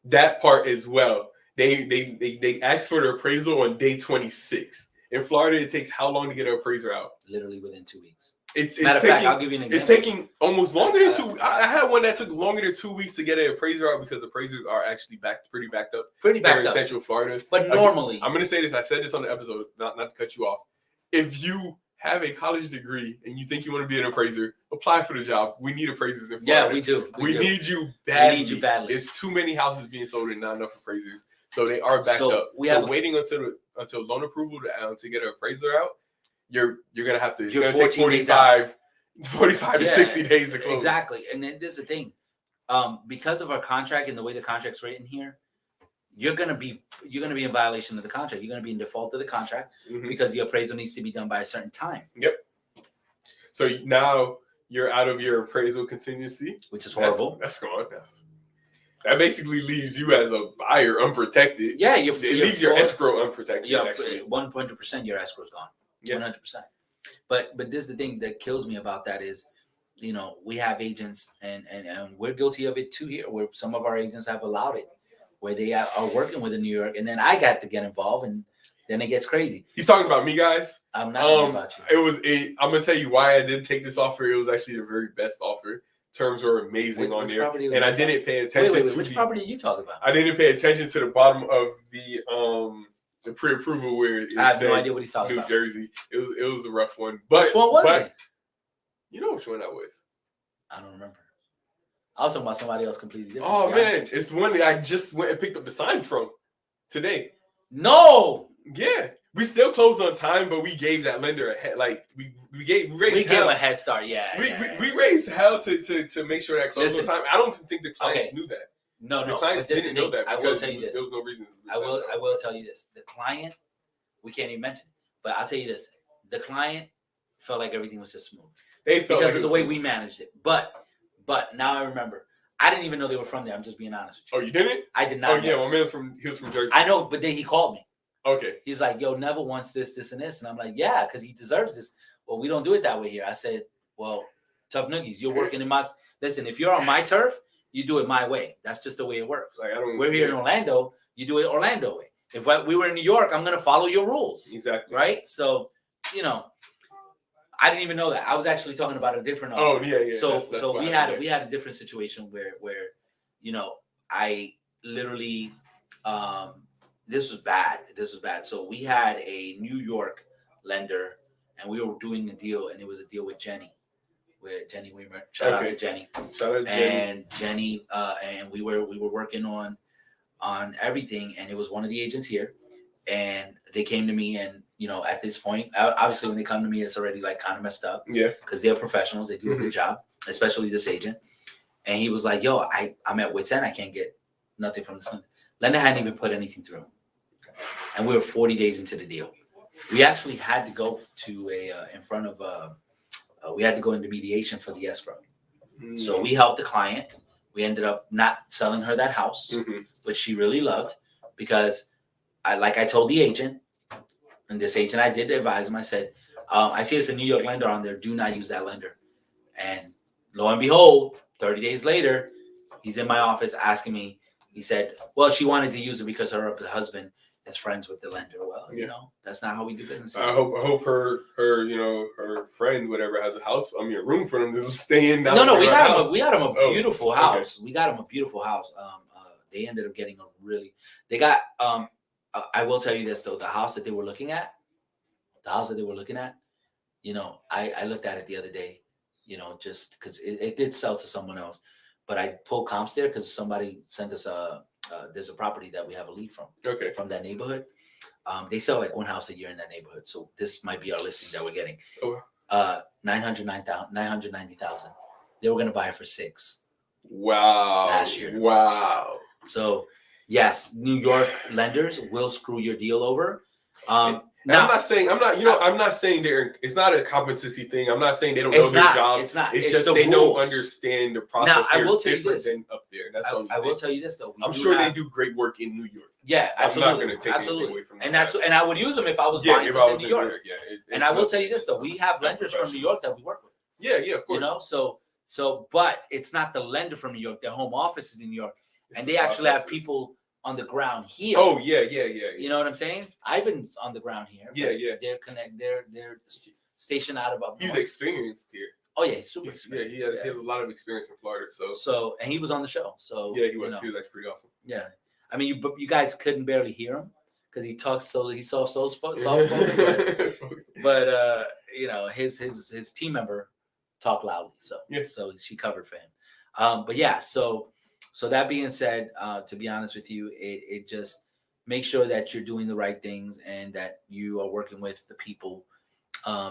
That part as well. They ask for the appraisal on day 26. In Florida, it takes how long to get an appraiser out? Literally within 2 weeks. Matter of fact, I'll give you an example. It's taking almost longer than 2 weeks. I had one that took longer than 2 weeks to get an appraiser out, because appraisers are actually pretty backed up. In Central Florida. But normally, I'm going to say this. I've said this on the episode, not to cut you off. If you have a college degree and you think you want to be an appraiser, apply for the job. We need appraisers in Florida. Yeah, we do. We need you badly. We need you badly. There's too many houses being sold and not enough appraisers. So they are backed up. Waiting until loan approval to get an appraiser out, you're going to have to. It's going to take 45 to 60 days to close. Exactly. And then there's the thing. Because of our contract and the way the contract's written here, you're gonna be in violation of the contract. You're gonna be in default of the contract, because the appraisal needs to be done by a certain time. Yep. So now you're out of your appraisal contingency, which is horrible. That's gone. That basically leaves you as a buyer unprotected. Yeah, it leaves your escrow unprotected. Yeah, actually, 100% your escrow's gone. 100%. But this is the thing that kills me about that is, we have agents and we're guilty of it too here, where some of our agents have allowed it, where they are working with in New York, and then I got to get involved, and then it gets crazy. He's talking about me, guys. I'm not talking about you. I'm gonna tell you why I did take this offer. It was actually the very best offer. Terms were amazing on there, and I didn't pay attention. Wait, which property are you talking about? I didn't pay attention to the bottom of the pre-approval where it I have said no idea what he's talking New about. Jersey. It was a rough one. But which one was it? You know which one that was. I don't remember. I was talking about somebody else completely different. Oh man, it's the one that I just went and picked up the sign from today. No. Yeah. We still closed on time, but we gave that lender a head. Like we gave him a head start. Yeah, we raised hell to make sure that closed on time. I don't think the clients knew that. No, the clients didn't know that. I will tell you this. There was no reason. I will tell you this. The client, we can't even mention, but I'll tell you this: the client felt like everything was just smooth. They felt because of the way we managed it. But now I remember. I didn't even know they were from there. I'm just being honest with you. Oh, you didn't? I did not. Oh yeah, my man's he was from Jersey. I know, but then he called me. Okay. He's like, yo, Neville wants this, and this. And I'm like, yeah, because he deserves this. Well, we don't do it that way here. I said, well, tough noogies, you're working in my... Listen, if you're on my turf, you do it my way. That's just the way it works. Like, we're here in Orlando, you do it Orlando way. If we were in New York, I'm going to follow your rules. Exactly. Right? So, I didn't even know that. I was actually talking about a different offer. Oh, yeah. So we had a different situation where I literally... This was bad. So we had a New York lender, and we were doing a deal, and it was a deal with Jenny Weimer. Shout out to Jenny. And Jenny, and we were working on everything, and it was one of the agents here, and they came to me, and at this point, obviously when they come to me, it's already like kind of messed up. Yeah. Because they're professionals, they do a good job, especially this agent. And he was like, "Yo, I'm at wit's end. I can't get nothing from this lender." Lender hadn't even put anything through. And we were 40 days into the deal. We actually had to go to we had to go into mediation for the escrow. So we helped the client. We ended up not selling her that house, which she really loved, because I told the agent, and this agent, I did advise him. I said, I see it's a New York lender on there. Do not use that lender. And lo and behold, 30 days later, he's in my office asking me. He said, well, she wanted to use it because her husband is friends with the lender. Well, that's not how we do business. I hope her friend, whatever, has a house. I mean, a room for them to stay in. No, we got him a beautiful house. Okay. We got him a beautiful house. They ended up getting they got, I will tell you this though, the house that they were looking at, I looked at it the other day, just because it did sell to someone else. But I pulled comps there because somebody sent us there's a property that we have a lead from. Okay. From that neighborhood. They sell like one house a year in that neighborhood. So this might be our listing that we're getting. Oh. 990,000. They were going to buy it for $6 million. Wow. Last year. Wow. So yes, New York lenders will screw your deal over. Now, I'm not saying it's not a competency thing. I'm not saying they don't know their job. It's not. It's just they don't understand the process. Now, I will tell you this. Than up there. That's I will tell you this though. I'm sure they do great work in New York. Yeah, absolutely. I'm not going to take anything away from them. And I would use them if I was buying something in New York. And I will tell you this though. We have lenders from New York that we work with. Yeah, of course. But it's not the lender from New York. Their home office is in New York, and they actually have people on the ground here. Oh yeah. You know what I'm saying? Ivan's on the ground here. Yeah. They're stationed out of up north. He's experienced here. Oh yeah, he's super experienced. He has a lot of experience in Florida. So and he was on the show. So yeah, he was. He was actually pretty awesome. Yeah, I mean, you guys couldn't barely hear him because he talks soft. But his team member talked loudly. So she covered for him. But yeah, so that being said, to be honest with you, it just make sure that you're doing the right things and that you are working with the people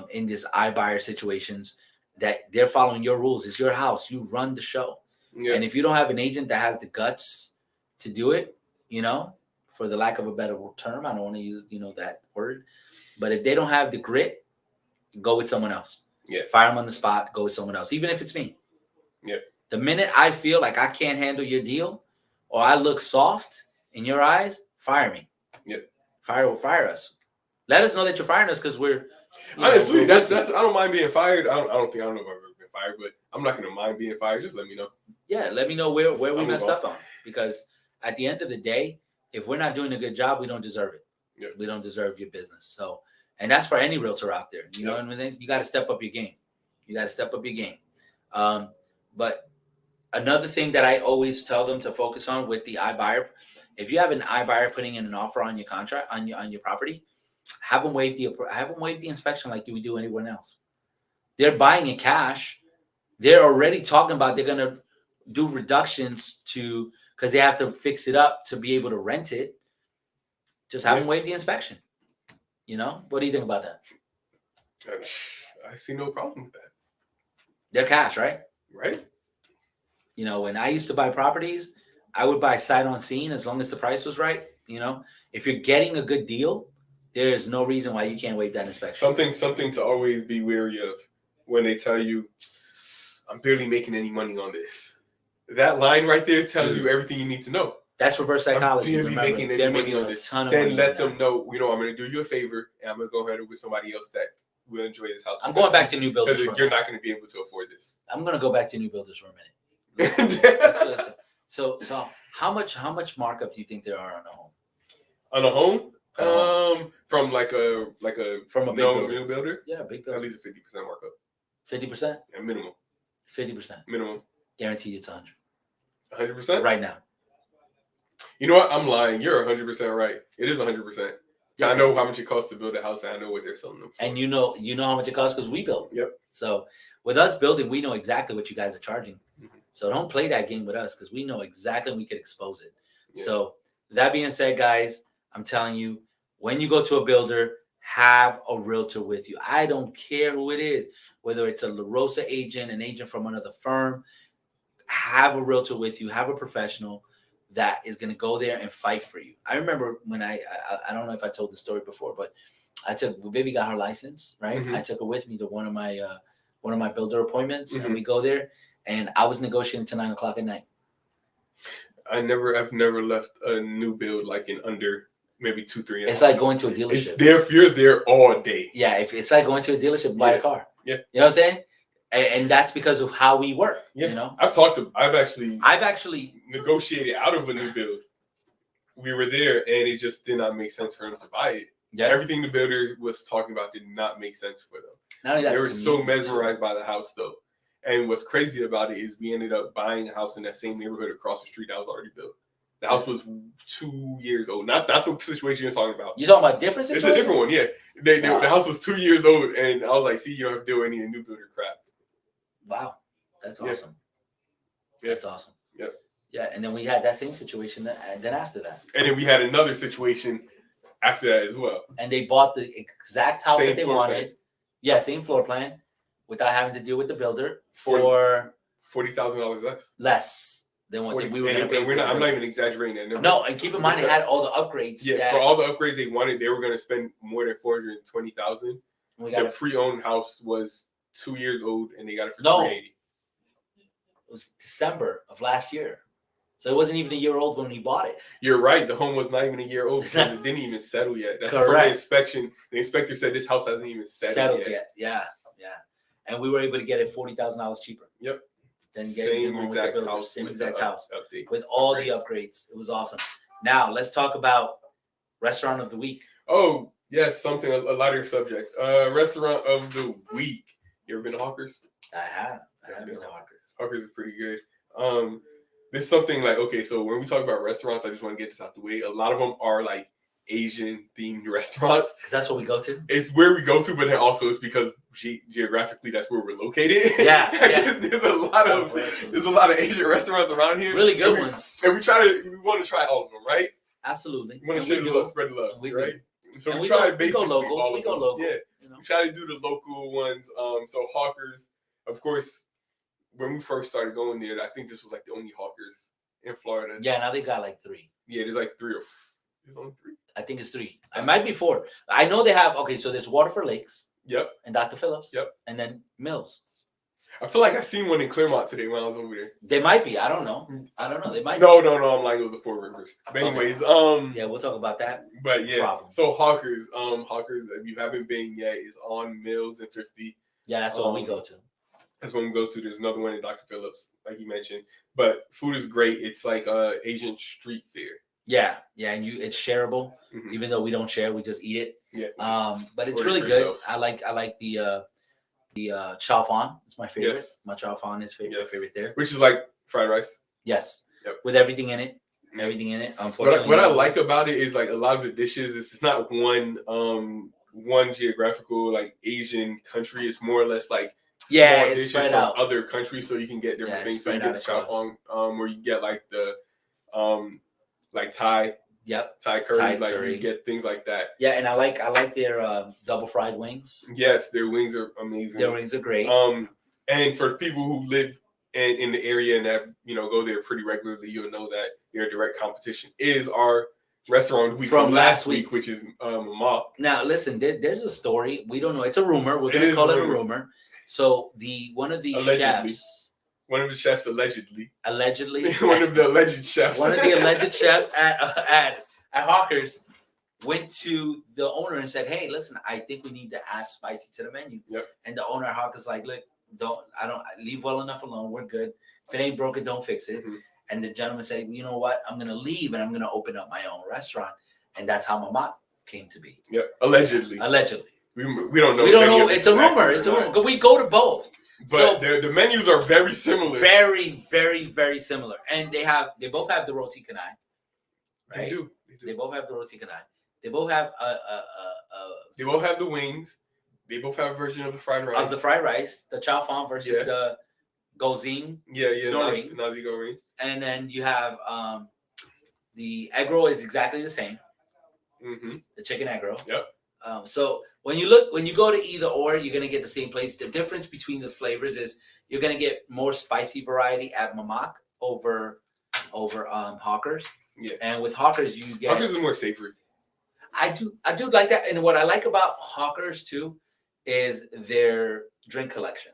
in this iBuyer situations, that they're following your rules. It's your house. You run the show. Yeah. And if you don't have an agent that has the guts to do it, for the lack of a better term, I don't want to use, that word, but if they don't have the grit, go with someone else. Yeah. Fire them on the spot, go with someone else, even if it's me. Yeah. The minute I feel like I can't handle your deal, or I look soft in your eyes, fire me. Yep. Fire us. Let us know that you're firing us because we're honestly, we're that's listening. I don't mind being fired. I don't know if I've ever been fired, but I'm not gonna mind being fired. Just let me know. Yeah, let me know where we I'll messed move up on, because at the end of the day, if we're not doing a good job, we don't deserve it. Yep. We don't deserve your business. So, and that's for any realtor out there. You know Yep. what I'm saying? You got to step up your game. You got to step up your game. But another thing that I always tell them to focus on with the iBuyer, if you have an iBuyer putting in an offer on your contract on your property, have them waive the inspection like you would do anyone else. They're buying it cash. They're already talking about they're gonna do reductions to because they have to fix it up to be able to rent it. Just have them waive the inspection. What do you think about that? I see no problem with that. They're cash, right? Right. When I used to buy properties, I would buy sight on scene as long as the price was right. If you're getting a good deal, there's no reason why you can't waive that inspection. Something to always be wary of when they tell you, I'm barely making any money on this. That line right there tells you everything you need to know. That's reverse psychology. I'm barely making any money on this. Then let them know, I'm going to do you a favor, and I'm going to go ahead with somebody else that will enjoy this house. I'm going back to new builders. Because you're not going to be able to afford this. I'm going to go back to new builders for a minute. Let's so how much markup do you think there are on a home? On a home? From like a from a big builder? Yeah, big builder. At least a 50% markup. 50%? Yeah, minimum. 50%. Minimum. Guarantee it's 100. 100%? Right now. You know what? I'm lying. You're 100% right. It is 100%. Yeah, I know how much it costs to build a house, and I know what they're selling them for. And you know how much it costs because we build. Yep. So with us building, we know exactly what you guys are charging. Mm-hmm. So don't play that game with us because we know exactly we could expose it. Yeah. So that being said, guys, I'm telling you, when you go to a builder, have a realtor with you. I don't care who it is, whether it's a La Rosa agent, an agent from another firm. Have a realtor with you. Have a professional that is going to go there and fight for you. I remember when I don't know if I told the story before, but Vivi got her license, right? Mm-hmm. I took her with me to one of my builder appointments, mm-hmm. and we go there, and I was negotiating to 9:00 at night. I've never left a new build like in under maybe 2-3 hours. It's like going to a dealership. It's there if you're there all day. Yeah, if it's like going to a dealership, buy a car. Yeah, you know what I'm saying? And that's because of how we work. Yeah, I've actually negotiated out of a new build. We were there, and it just did not make sense for them to buy it. Yeah, everything the builder was talking about did not make sense for them. Not only that, they were so mesmerized by the house, though. And what's crazy about it is we ended up buying a house in that same neighborhood across the street that was already built. The house was 2 years old. Not the situation you're talking about. You're talking about different situation? It's a different one, yeah. The house was 2 years old, and I was like, see, you don't have to do any new builder crap. Wow. That's awesome. Yeah. That's awesome. Yep. Yeah, and then we had that same situation then after that. And then we had another situation after that as well. And they bought the exact house that they wanted. Plan. Yeah, same floor plan without having to deal with the builder for $40,000 less than what we were going to pay. I'm not even exaggerating that. No, and keep in mind it had all the upgrades. Yeah, for all the upgrades they wanted, they were going to spend more than $420,000. The pre-owned house was 2 years old, and they got it for $380,000. It was December of last year, so it wasn't even a year old when we bought it. You're right. The home was not even a year old because it didn't even settle yet. That's correct. From the inspection. The inspector said this house hasn't even settled yet. Yeah. And we were able to get it $40,000 cheaper. Yep. Then same exact house with all the upgrades. It was awesome. Now let's talk about restaurant of the week. Oh yes, something a lighter subject. Restaurant of the week. You ever been to Hawkers? I have been to Hawkers. Hawkers is pretty good. This is something like, okay, so when we talk about restaurants, I just want to get this out the way. A lot of them are like Asian themed restaurants. Because that's what we go to? It's where we go to, but then also it's because geographically that's where we're located. Yeah. There's a lot of Asian restaurants around here. Really good ones. And we want to try all of them, right? Absolutely. We want to share the love, spread the love, right? So we try basically all of them. We go local. Yeah. We try to do the local ones. So Hawkers, of course, when we first started going there, I think this was like the only Hawkers in Florida. Yeah, now they got like 3. Yeah, there's like 3 or 4. There's only 3. I think it's 3. It might be 4. I know they have. Okay, so there's Waterford Lakes. Yep. And Dr. Phillips. Yep. And then Mills. I feel like I seen one in Claremont today when I was over there. They might be. I don't know. They might. No. I'm lying. It was the Four Rivers. But anyways, yeah, we'll talk about that. But yeah, problem. so Hawkers, if you haven't been yet, is on Mills and 50. Yeah, that's what we go to. That's when we go to. There's another one in Dr. Phillips, like you mentioned. But food is great. It's like Asian street fare. Yeah, and it's shareable. Mm-hmm. Even though we don't share, we just eat it. Yeah. But it's really good. Yourself. I like the chow fan. It's my favorite. Yes. My chow fan is my favorite there. Which is like fried rice. Yes. Yep. With everything in it. Everything in it. Unfortunately, what I like about it is like a lot of the dishes. It's not one geographical like Asian country. It's more or less like small dishes from other countries, so you can get different things. So you get the chow fan, where you get like the like Thai. Yep. Thai curry. You get things like that. Yeah, and I like their double fried wings. Yes, their wings are amazing. Their wings are great. And for people who live in the area and that go there pretty regularly, you'll know that your direct competition is our restaurant from last week, which is Mama. Now listen, there's a story. We don't know. It's a rumor. We're gonna call it a rumor. So one of the chefs allegedly one of the alleged chefs at Hawkers went to the owner and said, "Hey, listen, I think we need to add spicy to the menu." Yep. And the owner at Hawkers like, "Look, leave well enough alone. We're good. If it ain't broken, don't fix it." Mm-hmm. And the gentleman said, "You know what? I'm gonna leave and I'm gonna open up my own restaurant." And that's how Mama came to be. Yep. Allegedly. We don't know. We don't know. It's a rumor. It's a rumor. We go to both. But the menus are very similar. Very, very, very similar. And they both have the roti canai. Right? They do. They both have the roti canai. They both have They both have the wings. They both have a version of the fried rice. The chow fan versus the gozing. Nasi goreng. And then you have the egg roll is exactly the same. Mm-hmm. The chicken egg roll. Yep. So when you go to either or, you're gonna get the same place. The difference between the flavors is you're gonna get more spicy variety at Mamak over Hawkers. Yeah. And with Hawkers, you get Hawkers is more savory. I do like that. And what I like about Hawkers too is their drink collection.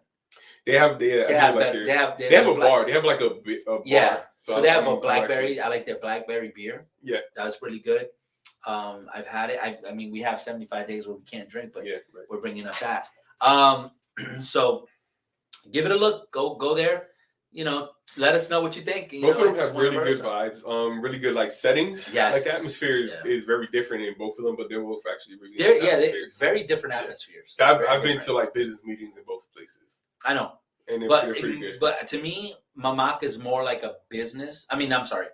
They have a bar. They have like a bar. Yeah. So they have a blackberry. I like their blackberry beer. Yeah. That's really good. I've had it. I mean, we have 75 days where we can't drink, but we're bringing up that. So give it a look. Go there. Let us know what you think. Both of them have really good vibes. Really good like settings. Yes. Like the atmosphere is very different in both of them, but they're both actually really they're very different atmospheres. I've been to like business meetings in both places. I know. And they're pretty good. But to me, Mamak is more like a business. I mean, I'm sorry.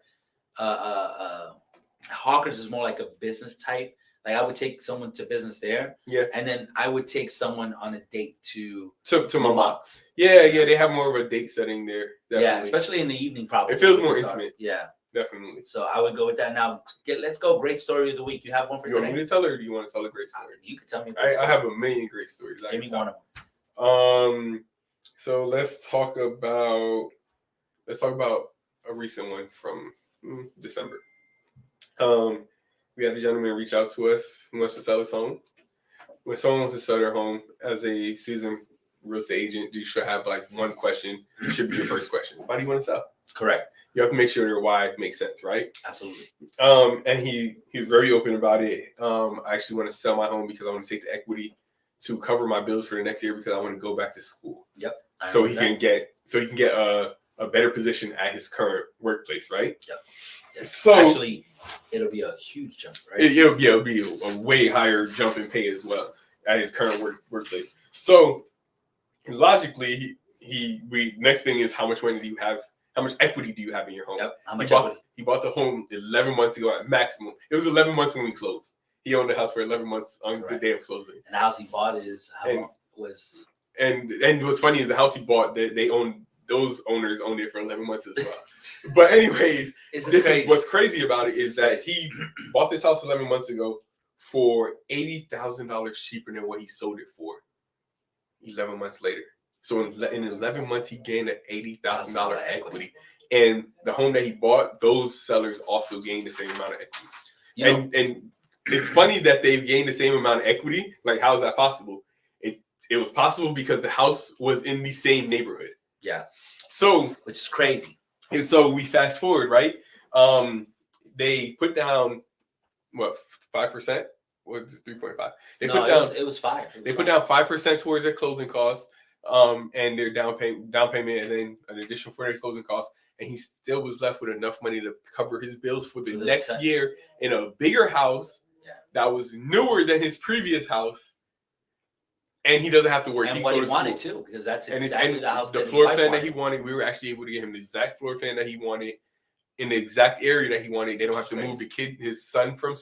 Hawkers is more like a business type. Like I would take someone to business there. Yeah. And then I would take someone on a date to Mamak's. Yeah, they have more of a date setting there. Definitely. Yeah, especially in the evening probably. It feels more intimate. Yeah. Definitely. So I would go with that. Now let's go great story of the week. You have one for today? You want me to tell her or do you want to tell a great story? You can tell me. I have a million great stories. Give me one of them. So let's talk about a recent one from December. We had a gentleman reach out to us who wants to sell his home. When someone wants to sell their home as a seasoned real estate agent, you should have like one question. It should be your first question. Why do you want to sell? Correct. You have to make sure your why makes sense, right? Absolutely. And he was very open about it. I actually want to sell my home because I want to take the equity to cover my bills for the next year because I want to go back to school. Yep. So he can get a better position at his current workplace, right? Yep. Yes. So actually, it'll be a huge jump, right? It'll be a way higher jump in pay as well at his current workplace. So logically, next thing is how much money do you have? How much equity do you have in your home? Yep. How much equity? He bought the home 11 months ago at maximum. It was 11 months when we closed. He owned the house for 11 months on the day of closing. And the house he bought And what's funny is the house he bought, those owners owned it for 11 months as well. But anyways, what's crazy about it is that he bought this house 11 months ago for $80,000 cheaper than what he sold it for 11 months later. So in 11 months, he gained an $80,000 equity. And the home that he bought, those sellers also gained the same amount of equity. And it's funny that they've gained the same amount of equity. Like, how is that possible? it was possible because the house was in the same neighborhood. Yeah. So, which is crazy. And so we fast forward, right? They put down what 5%? What 3.5? They put down. It was 5. They put down 5% towards their closing costs, and their down payment, and then an additional for their closing costs. And he still was left with enough money to cover his bills for the next year in a bigger house that was newer than his previous house. And he doesn't have to work. And he what go he to wanted school. too, because that's And exactly the house. The floor plan that he wanted, we were actually able to get him the exact floor plan that he wanted in the exact area that he wanted. They don't have to move his son from the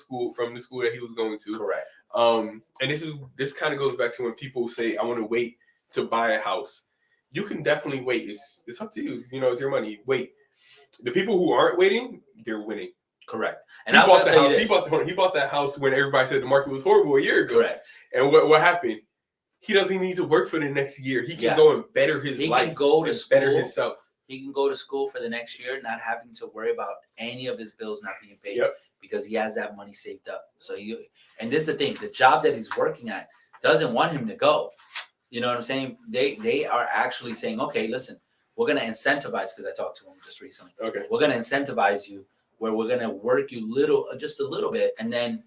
school that he was going to. Correct. And this kind of goes back to when people say, "I want to wait to buy a house." You can definitely wait. It's up to you. You know, it's your money. Wait. The people who aren't waiting, they're winning. Correct. And he bought the house. He bought that house when everybody said the market was horrible a year ago. Correct. And what happened? He doesn't need to work for the next year. He can go and better his life. He can go to school, better himself. He can go to school for the next year, not having to worry about any of his bills not being paid because he has that money saved up. So and this is the thing: the job that he's working at doesn't want him to go. You know what I'm saying? They are actually saying, okay, listen, we're going to incentivize, because I talked to him just recently. Okay, we're going to incentivize you where we're going to work you just a little bit, and then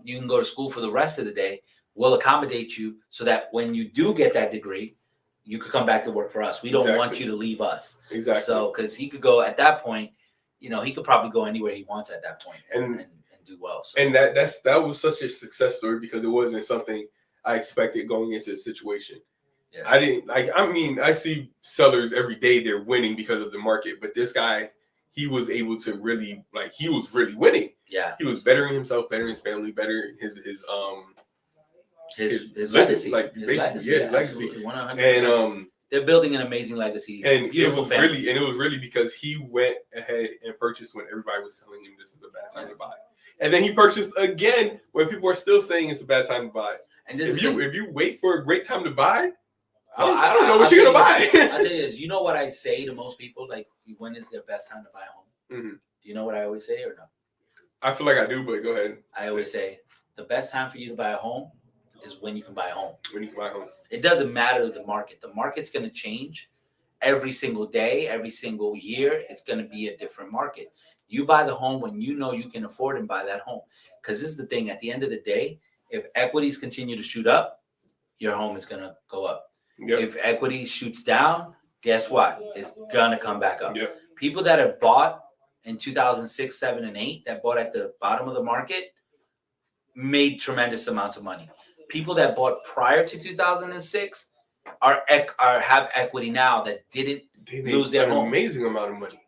you can go to school for the rest of the day. We'll accommodate you so that when you do get that degree, you could come back to work for us. We don't want you to leave us. Exactly. So, because he could go at that point, he could probably go anywhere he wants at that point and do well. So. And that was such a success story because it wasn't something I expected going into the situation. Yeah. I didn't I see sellers every day, they're winning because of the market, but this guy, he was able to really he was really winning. Yeah. He was bettering himself, bettering his family, bettering his legacy, his legacy, 100%. And they're building an amazing legacy. And it was really because he went ahead and purchased when everybody was telling him this is a bad time to buy, and then he purchased again when people are still saying it's a bad time to buy. And if you wait for a great time to buy, I don't know what you're gonna buy. I'll tell you this. You know what I say to most people? Like, when is their best time to buy a home? Mm-hmm. Do you know what I always say or no? I feel like I do, but go ahead. I always say the best time for you to buy a home is when you can buy a home. When you can buy a home. It doesn't matter the market. The market's going to change every single day, every single year. It's going to be a different market. You buy the home when you know you can afford and buy that home. Because this is the thing. At the end of the day, if equities continue to shoot up, your home is going to go up. Yep. If equity shoots down, guess what? It's going to come back up. Yep. People that have bought in 2006, 7, and 8, that bought at the bottom of the market, made tremendous amounts of money. People that bought prior to 2006 have equity now that didn't lose their home. Amazing amount of money.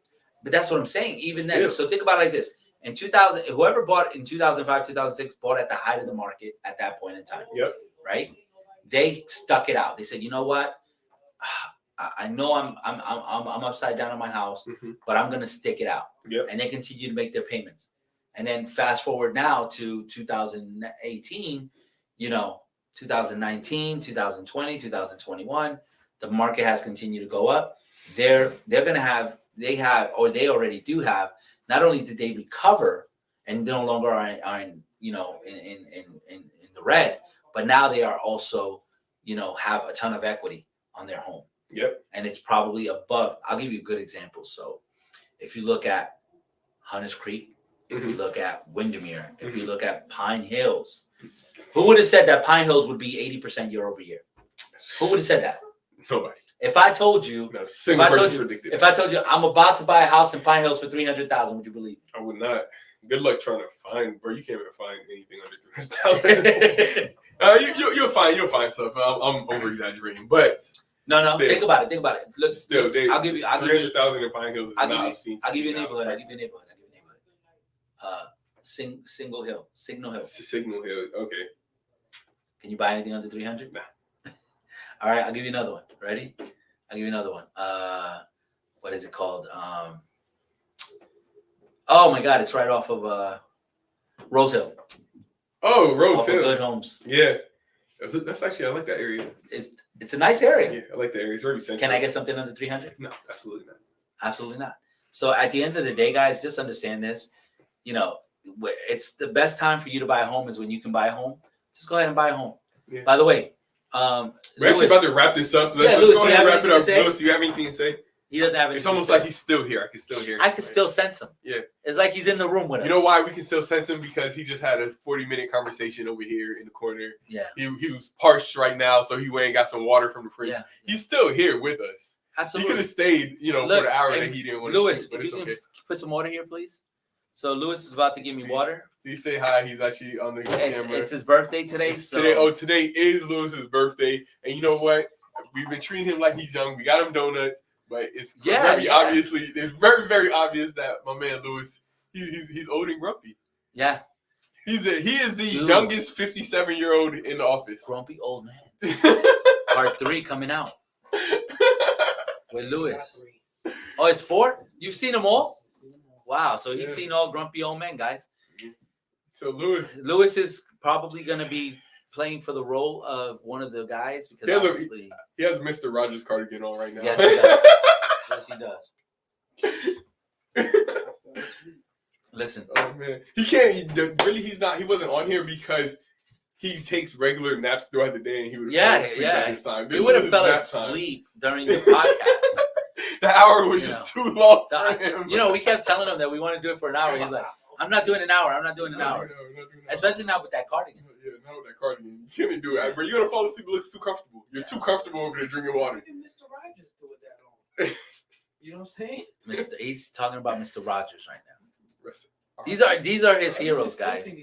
But that's what I'm saying. Even then, so think about it like this: in 2000, whoever bought in 2005, 2006 bought at the height of the market at that point in time. Yep. Right? They stuck it out. They said, you know what? I know I'm upside down on my house, but I'm gonna stick it out. Yep. And they continue to make their payments. And then fast forward now to 2018. 2019, 2020, 2021, the market has continued to go up. They're going to have, they already do have, not only did they recover and no longer are in the red, but now they are also, have a ton of equity on their home. Yep. And it's probably above. I'll give you a good example. So if you look at Hunters Creek, if you look at Windermere, if you look at Pine Hills, who would have said that Pine Hills would be 80% year over year? Who would have said that? Nobody. If I told you, if I told you I'm about to buy a house in Pine Hills for $300,000, would you believe me? I would not. Good luck trying to find, bro. You can't even find anything under $300,000. You'll find stuff. I'm over exaggerating, but no. Still, think about it. Look, still, I'll give you $300,000 in Pine Hills. I'll give you a neighborhood. Signal Hill. Signal Hill. Okay. Can you buy anything under 300? Nah. All right, I'll give you another one. Ready? I'll give you another one. What is it called? Oh my God, it's right off of Rose Hill. Oh, Rose Hill. Good Homes. Yeah. That's actually, I like that area. It's a nice area. Yeah, I like that area. It's very central. Can I get something under 300? No, absolutely not. Absolutely not. So at the end of the day, guys, just understand this. It's the best time for you to buy a home is when you can buy a home. Just go ahead and buy a home. Yeah. By the way, We're actually about to wrap this up. Let's Lewis, go ahead and wrap it up. Lewis, do you have anything to say? He doesn't have anything. It's almost like he's still here. I can still hear him. I can still sense him. Yeah. It's like he's in the room with us. You know why we can still sense him? Because he just had a 40-minute conversation over here in the corner. Yeah. He was parched right now, so he went and got some water from the fridge. Yeah. He's still here with us. Absolutely. He could have stayed, for the hour that he didn't want to Lewis, shoot, but if you it's can okay. put some water here, please. So Lewis is about to give me water. Please say hi. He's actually on the camera. It's his birthday today. Today is Lewis's birthday, and you know what? We've been treating him like he's young. We got him donuts, but it's obviously it's very, very obvious that my man Lewis, he's old and grumpy. Yeah, he is the youngest 57-year-old in the office. Grumpy old man. Part 3 coming out with Lewis. Oh, it's 4? You've seen them all? Wow, so he's seen all grumpy old men, guys. So Lewis is probably going to be playing for the role of one of the guys because he has Mr. Rogers cardigan on right now. Yes, he does. Yes, he does. Listen. Oh man, he's not. He wasn't on here because he takes regular naps throughout the day, and he would have fallen asleep at his time. He would have fell asleep during the podcast. The hour was just too long for him. We kept telling him that we want to do it for an hour. He's like, I'm not doing an hour. I'm not doing an hour. No, especially not with that cardigan. Yeah, not with that cardigan. You can't do it. But you're gonna fall asleep. It looks too comfortable. You're too comfortable over there drinking water. What did Mr. Rogers do with that on? You know what I'm saying? He's talking about Mr. Rogers right now. Right. These are his heroes, guys.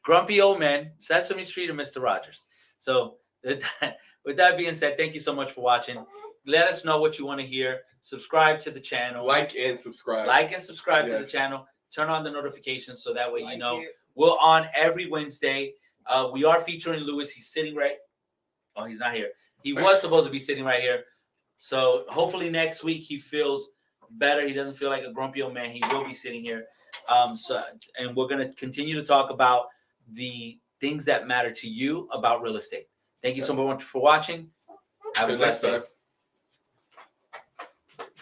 Grumpy old men, Sesame Street, and Mr. Rogers. So with that being said, thank you so much for watching. Let us know what you want to hear. Subscribe to the channel. Like and subscribe to the channel. Turn on the notifications so that way you know. We're on every Wednesday. We are featuring Lewis. He's sitting right. Oh, he's not here. He was supposed to be sitting right here. So hopefully next week he feels better. He doesn't feel like a grumpy old man. He will be sitting here. And we're going to continue to talk about the things that matter to you about real estate. Thank you so much for watching. Have a blessed day.